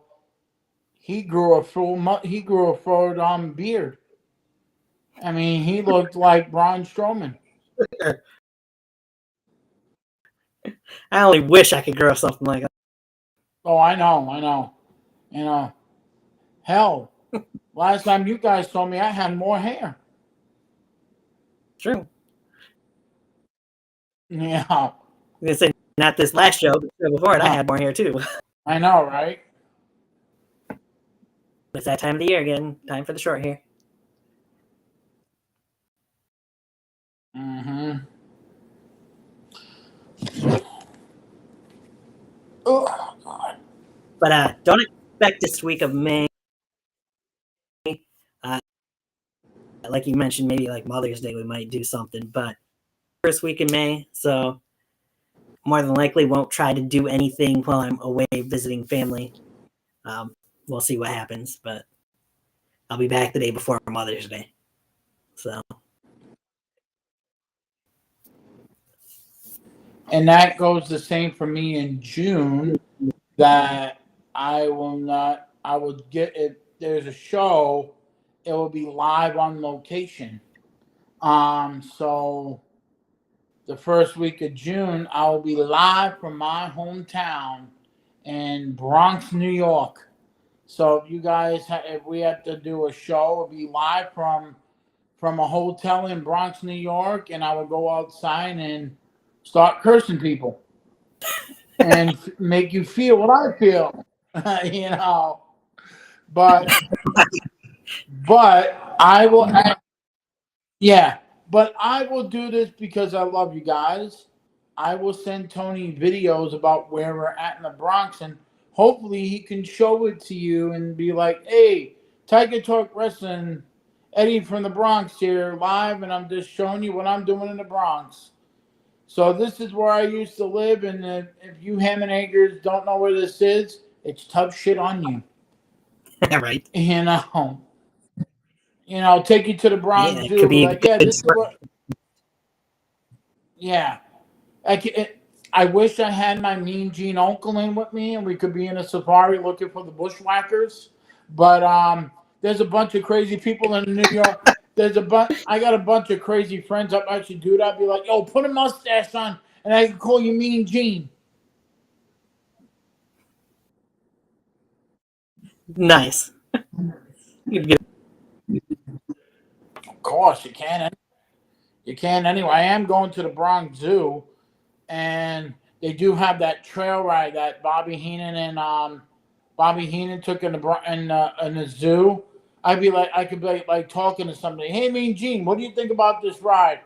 he grew a full beard. I mean, he looked like Braun Strowman. I only wish I could grow something like that. Oh, I know. Hell, last time you guys told me I had more hair. True. Yeah. I was gonna say not this last show, but the show before it, I had more hair too. I know, right? It's that time of the year again. Time for the short hair. Mm-hmm. Oh, God. But don't expect this week of May. Like you mentioned, maybe like Mother's Day, we might do something. But first week in May, so more than likely won't try to do anything while I'm away visiting family. We'll see what happens, but I'll be back the day before Mother's Day. So. And that goes the same for me in June, that I would get it. There's a show, it will be live on location. So the first week of June, I will be live from my hometown in Bronx, New York. So if you guys, if we have to do a show, it'll be live from a hotel in Bronx, New York, and I will go outside and start cursing people and make you feel what I feel, But I will, but I will do this because I love you guys. I will send Tony videos about where we're at in the Bronx, and hopefully he can show it to you and be like, hey, Tiger Talk Wrestling, Eddie from the Bronx here live, and I'm just showing you what I'm doing in the Bronx. So this is where I used to live, and if you Hammond don't know where this is, it's tough shit on you. Right. Take you to the Bronx Yeah, Zoo. could be Like, yeah, this is what. Yeah, I wish I had my Mean Gene uncle in with me, and we could be in a safari looking for the bushwhackers. But there's a bunch of crazy people in New York. I got a bunch of crazy friends that actually do that. I'd be like, yo, put a mustache on, and I can call you Mean Gene. Nice. course, you can. You can anyway. I am going to the Bronx Zoo, and they do have that trail ride that Bobby Heenan took in the zoo. I could be like talking to somebody. Hey, Mean Gene, what do you think about this ride?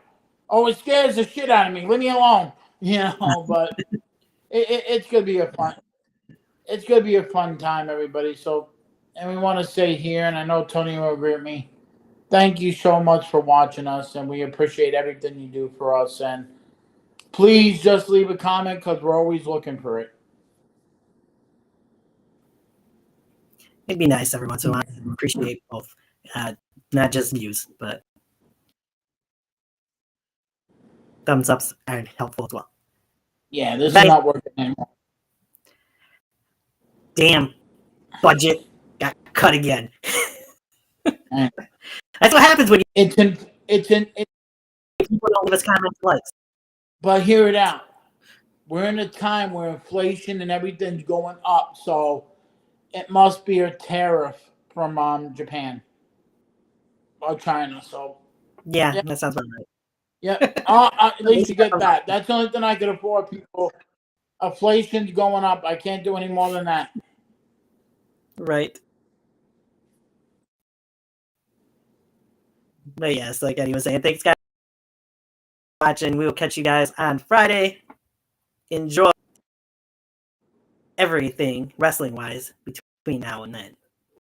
Oh, it scares the shit out of me. Leave me alone. But it's gonna be a fun time, everybody. So, and we want to say here, and I know Tony will agree with me. Thank you so much for watching us, and we appreciate everything you do for us. And please just leave a comment because we're always looking for it. It'd be nice every once in a while. I appreciate both, not just views, but thumbs ups are helpful as well. Yeah, this is not working anymore. Damn, budget got cut again. That's what happens when people don't leave us comments likes. But hear it out. We're in a time where inflation and everything's going up, so it must be a tariff from Japan or China. So yeah, that sounds about right. Yeah, at least you get that. That's the only thing I can afford, people. Inflation's going up. I can't do any more than that. Right. But yes, like Eddie was saying, thanks guys for watching. We will catch you guys on Friday. Enjoy everything wrestling wise between now and then.